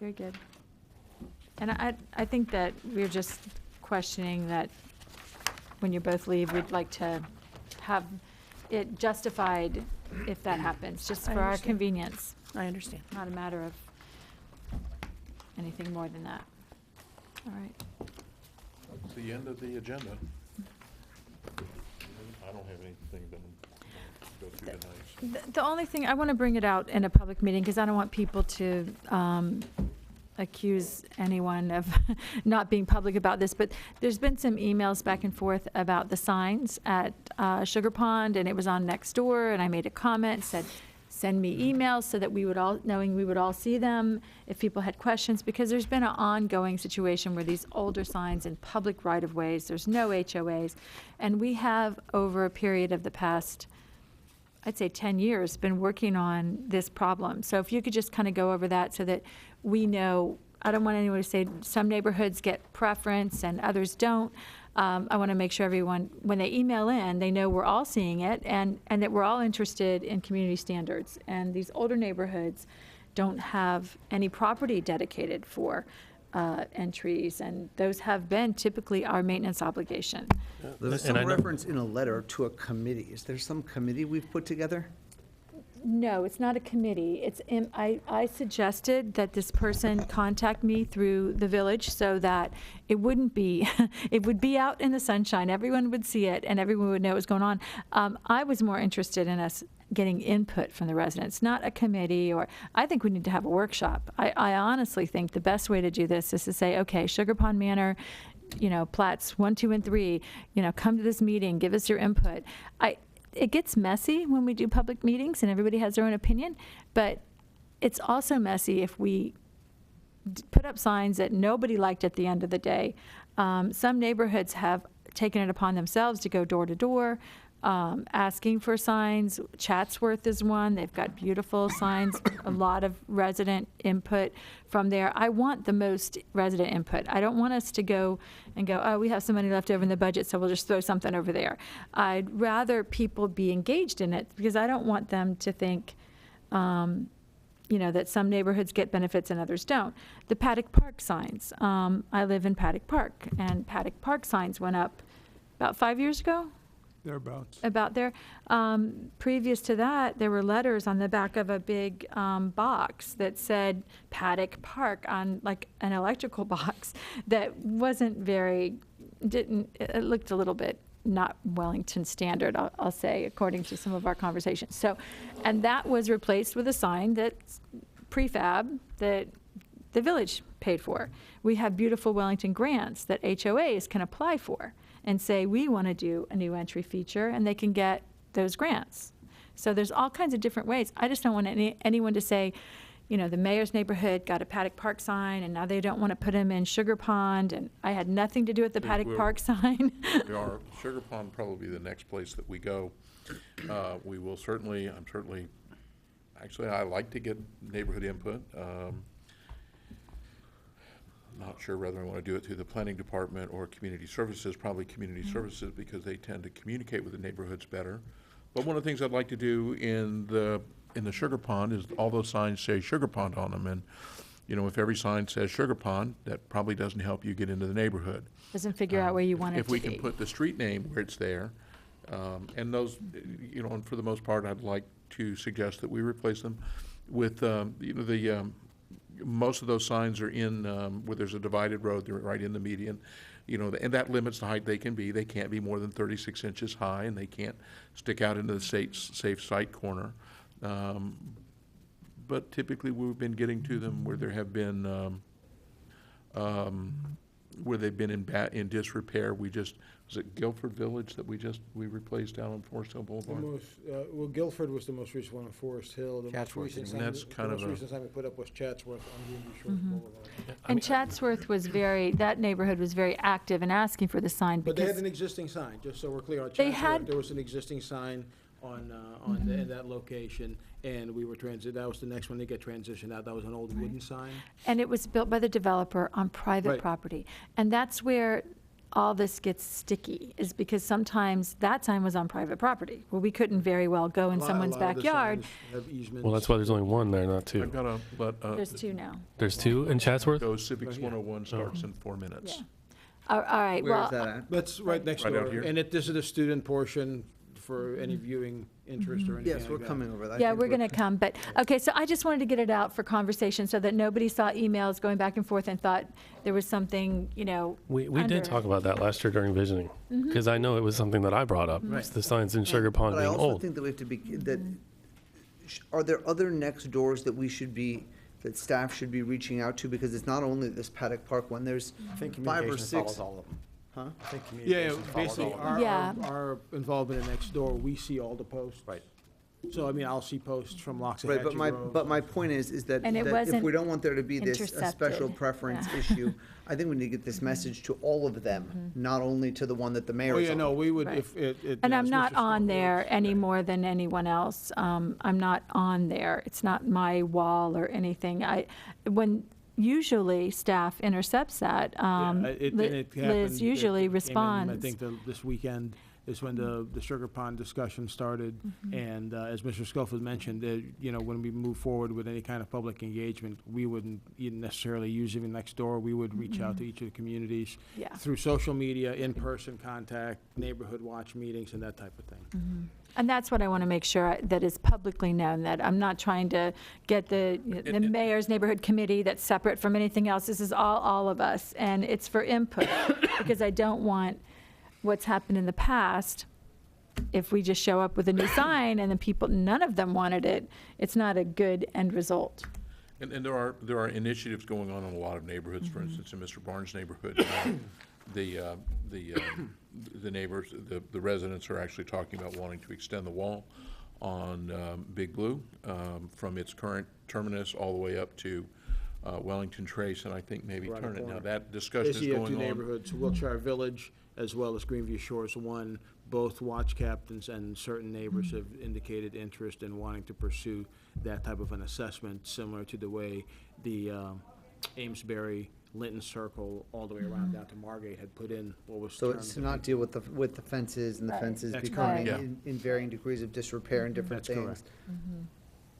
Very good. And I think that we're just questioning that when you both leave, we'd like to have it justified if that happens, just I for our understand. convenience, I understand. not a matter of anything more than that. All right. That's the end of the agenda. I don't have anything to go through tonight. The only thing, I want to bring it out in a public meeting, because I don't want people to accuse anyone of not being public about this, but there's been some emails back and forth about the signs at Sugar Pond, and it was on Nextdoor, and I made a comment, said, send me emails so that we would all see them if people had questions, because there's been an ongoing situation where these older signs in public right-of-ways, there's no HOAs, and we have, over a period of the past, I'd say 10 years, been working on this problem. So if you could just kind of go over that so that we know, I don't want anyone to say some neighborhoods get preference and others don't. I want to make sure everyone, when they email in, they know we're all seeing it and that we're all interested in community standards. And these older neighborhoods don't have any property dedicated for entries, and those have been typically our maintenance obligation. There was some reference in a letter to a committee. Is there some committee we've put together? No, it's not a committee. It's, I suggested that this person contact me through the village so that it wouldn't be, it would be out in the sunshine, everyone would see it, and everyone would know what was going on. I was more interested in us getting input from the residents, not a committee, or, I think we need to have a workshop. I honestly think the best way to do this is to say, okay, Sugar Pond Manor, you know, plats 1, 2, and 3, you know, come to this meeting, give us your input. It gets messy when we do public meetings and everybody has their own opinion, but it's also messy if we put up signs that nobody liked at the end of the day. Some neighborhoods have taken it upon themselves to go door to door, asking for signs. Chatsworth is one. They've got beautiful signs, a lot of resident input from there. I want the most resident input. I don't want us to go and go, oh, we have some money left over in the budget, so we'll just throw something over there. I'd rather people be engaged in it, because I don't want them to think, you know, that some neighborhoods get benefits and others don't. The Paddock Park signs. I live in Paddock Park, and Paddock Park signs went up about 5 years ago. Thereabouts. About there. Previous to that, there were letters on the back of a big box that said Paddock Park on like an electrical box that wasn't very, it looked a little bit not Wellington standard, I'll say, according to some of our conversations. So, and that was replaced with a sign that's prefab that the village paid for. We have beautiful Wellington grants that HOAs can apply for and say, we want to do a new entry feature, and they can get those grants. So there's all kinds of different ways. I just don't want anyone to say, you know, the mayor's neighborhood got a Paddock Park sign, and now they don't want to put them in Sugar Pond, and I had nothing to do with the Paddock Park sign. We are, Sugar Pond probably the next place that we go. We will certainly, actually, I like to get neighborhood input. Not sure whether I want to do it through the planning department or community services, probably community services, because they tend to communicate with the neighborhoods better. But one of the things I'd like to do in the Sugar Pond is all those signs say Sugar Pond on them. And, you know, if every sign says Sugar Pond, that probably doesn't help you get into the neighborhood. Doesn't figure out where you want it to be. If we can put the street name where it's there, and those, you know, and for the most part, I'd like to suggest that we replace them with, you know, most of those signs are in where there's a divided road. They're right in the median, you know, and that limits the height they can be. They can't be more than 36 inches high, and they can't stick out into the safe sight corner. But typically, we've been getting to them where there have been where they've been in disrepair. Was it Guilford Village that we replaced down on Forest Hill The Boulevard? most, well, Guilford was the most recent one on Forest Hill. The most Chatsworth, recent and that's sign- kind the of most a- recent sign we put up was Chatsworth on Greenview Shores Boulevard. And Chatsworth was that neighborhood was very active in asking for the sign But they had because, an existing sign, just so we're clear. On They Chatsworth, had- there was an existing sign on in that location, and we were that was the next one to get transitioned out. That was an old wooden sign. and it was built by the developer on private Right. property. And that's where all this gets sticky, is because sometimes that sign was on private property, where we couldn't very well go in someone's A lot of the backyard. signs have easements. Well, that's why there's only one there, not two. I've got to let. There's two now. There's two in Chatsworth? Go Civics 101 starts in 4 minutes. Yeah. All right, Where well. is that at? That's right next Right out door. here. And this is the student portion for any viewing interest or anything Yes, like we're that. coming over that. I Yeah, think we're going to come, but, okay, so I just wanted to get it out for conversation so that nobody saw emails going back and forth and thought there was something, We under did talk about that last year during visioning, Mm-hmm. because I know it was something that I brought up, Right. was the signs in Sugar Pond But I being also old. think that we have to be, are there other next doors that that staff should be reaching out to? Because it's not only this Paddock Park one, there's I think 5 or communications 6. follows all of them. Huh? I think Yeah, communications follows basically, all of them. our involvement in next door, we see all the posts. Right. So, I mean, I'll see posts from Right, Loxahatchee Road. but my point is that, And it that if wasn't we don't want there to be this a special intercepted. preference Yeah. issue, I think we need to get this message to all of them, not only to the one that the Oh, mayor's yeah, on. no, we would, Right. if it. And yeah, I'm as not Mr. on Scott there knows. any more than anyone else. I'm not on there. It's not my wall or anything. Usually staff intercepts that. Yeah, and it Liz happened- usually it came in, responds. I think this weekend is when the Sugar Pond discussion started. And as Mr. Schofield mentioned, when we move forward with any kind of public engagement, we wouldn't even necessarily use even next door. We would reach out to each of the communities Yeah. through social media, in-person contact, neighborhood watch meetings, and that type of thing. And that's what I want to make sure that is publicly known, that I'm not trying to get the mayor's neighborhood committee that's separate from anything else. This is all of us, and it's for input, because I don't want what's happened in the past. If we just show up with a new sign and then none of them wanted it, it's not a good end result. And there are initiatives going on in a lot of neighborhoods. For instance, in Mr. Barnes' neighborhood, the neighbors, the residents are actually talking about wanting to extend the wall on Big Blue from its current terminus all the way up to Wellington Trace, and I think maybe Around the turn it. Now, corner. that discussion is Basically, you have two going on. neighborhoods, Wiltshire Village as well as Greenview Shores 1. Both watch captains and certain neighbors have indicated interest in wanting to pursue that type of an assessment, similar to the way the Amesbury, Linton Circle, all the way around down to Margate had put in what was So termed. it's to not deal with the fences and the Right. fences That's becoming correct. in varying degrees of disrepair and different That's things. correct.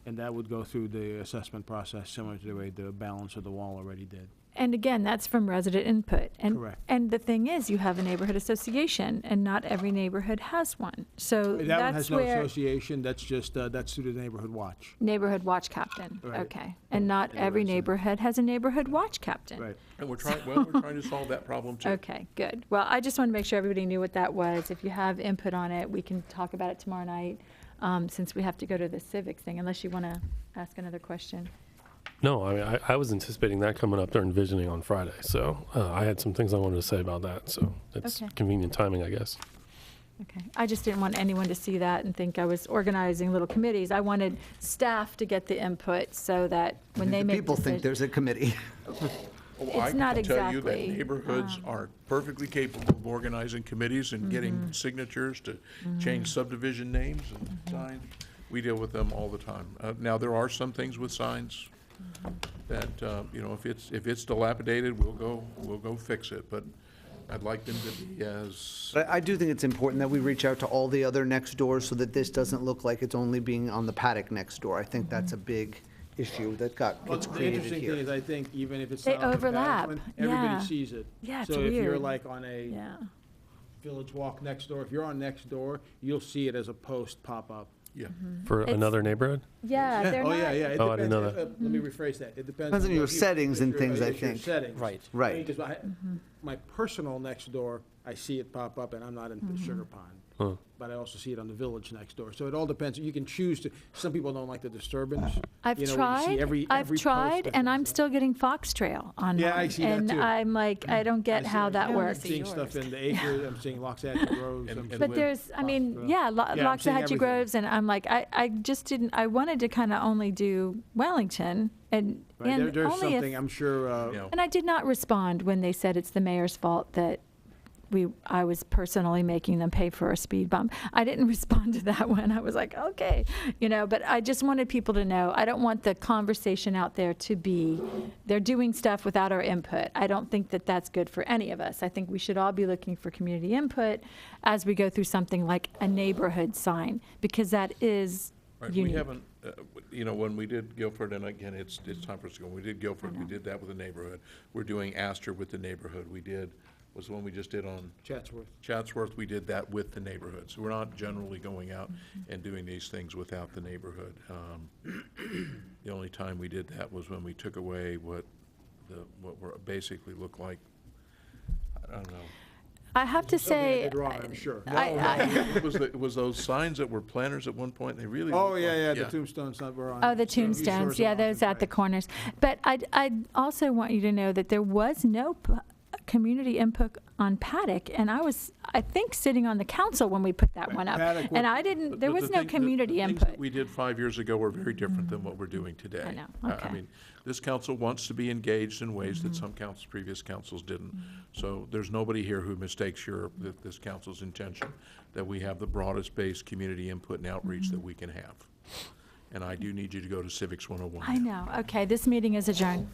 And that would go through the assessment process, similar to the way the balance of the wall already did. And again, that's from resident input. Correct. And the thing is, you have a neighborhood association, and not every neighborhood has one. So That one that's has no where association, that's just, that's through the neighborhood watch. neighborhood watch captain, Right. okay. And not Yeah, every resident. neighborhood has a neighborhood watch captain. Right. And we're trying to solve that problem too. Okay, good. Well, I just wanted to make sure everybody knew what that was. If you have input on it, we can talk about it tomorrow night, since we have to go to the civics thing, unless you want to ask another question. No, I mean, I was anticipating that coming up during visioning on Friday, so I had some things I wanted to say about that, so it's Okay. convenient timing, I guess. Okay. I just didn't want anyone to see that and think I was organizing little committees. I wanted staff to get the input so that when they The make people think decisions. there's a committee. Well, I It's not can tell you that exactly, neighborhoods are perfectly capable of organizing committees and getting signatures to change subdivision names and signs. We deal with them all the time. Now, there are some things with signs that, if it's dilapidated, we'll go fix it, but I'd like them to be as, But I do think it's important that we reach out to all the other next doors so that this doesn't look like it's only being on the Paddock next door. I think that's a big issue that Well, gets the created interesting thing here. is, I think even if it's They not on the Paddock overlap, one, yeah. everybody sees it. Yeah, it's So if you're weird. like on a Yeah. Village Walk next door, if you're on next door, you'll see it as a post pop up. yeah. For It's- another neighborhood? Yeah, they're Oh, not. yeah, yeah. It Oh, I didn't know depends. Let me rephrase that. It depends. Depends on your if you- settings if and your- things, I if your think. settings. Right. Right. Because my personal next door, I see it pop up, and I'm not in the Sugar Pond. but I also see it on the village next door. So it all depends. You can choose to, some people don't like the disturbance. I've You know, you see tried, every I've post tried, that and comes I'm up. still getting Fox Trail on Yeah, mine. I see that And too. I'm like, I don't get how that works. I'm seeing stuff in the acre, I'm seeing Loxahatchee Groves. I'm But seeing there's, I mean, Foxborough. yeah, I'm seeing Loxahatchee everything. Groves, and I'm like, I just didn't, I wanted to kind of only do Wellington, and, Right, and there's only something, if, I'm sure, and I did not respond when they said it's the mayor's fault that I was personally making them pay for a speed bump. I didn't respond to that one. I was like, okay, but I just wanted people to know, I don't want the conversation out there to be, they're doing stuff without our input. I don't think that that's good for any of us. I think we should all be looking for community input as we go through something like a neighborhood sign, because that is Right, unique. we haven't, when we did Guilford, and again, it's time for us to go, when we did Guilford, we did that with the neighborhood. We're doing Astor with the neighborhood. Was the one we just did on Chatsworth, we did that with the neighborhood. So we're not generally going out and doing these things without the neighborhood. The only time we did that was when we took away what were basically looked like, I don't know. I have to something I say, did wrong, I'm sure. It was those signs that were planters at one point, they really. Oh, looked yeah, like- the tombstones that were on. oh, the East Shores tombstones, of yeah, those Washington, at the right. corners. But I also want you to know that there was no community input on Paddock, and I think, sitting on the council when we put that one up. Paddock And was- I didn't, there The was no thing- the community things input. that we did 5 years ago were very different than what we're doing today. I know, I okay. mean, this council wants to be engaged in ways that some previous councils didn't. So there's nobody here who mistakes this council's intention, that we have the broadest based community input and outreach that we can have. And I do need you to go to Civics 101. I know. Okay, this meeting is adjourned.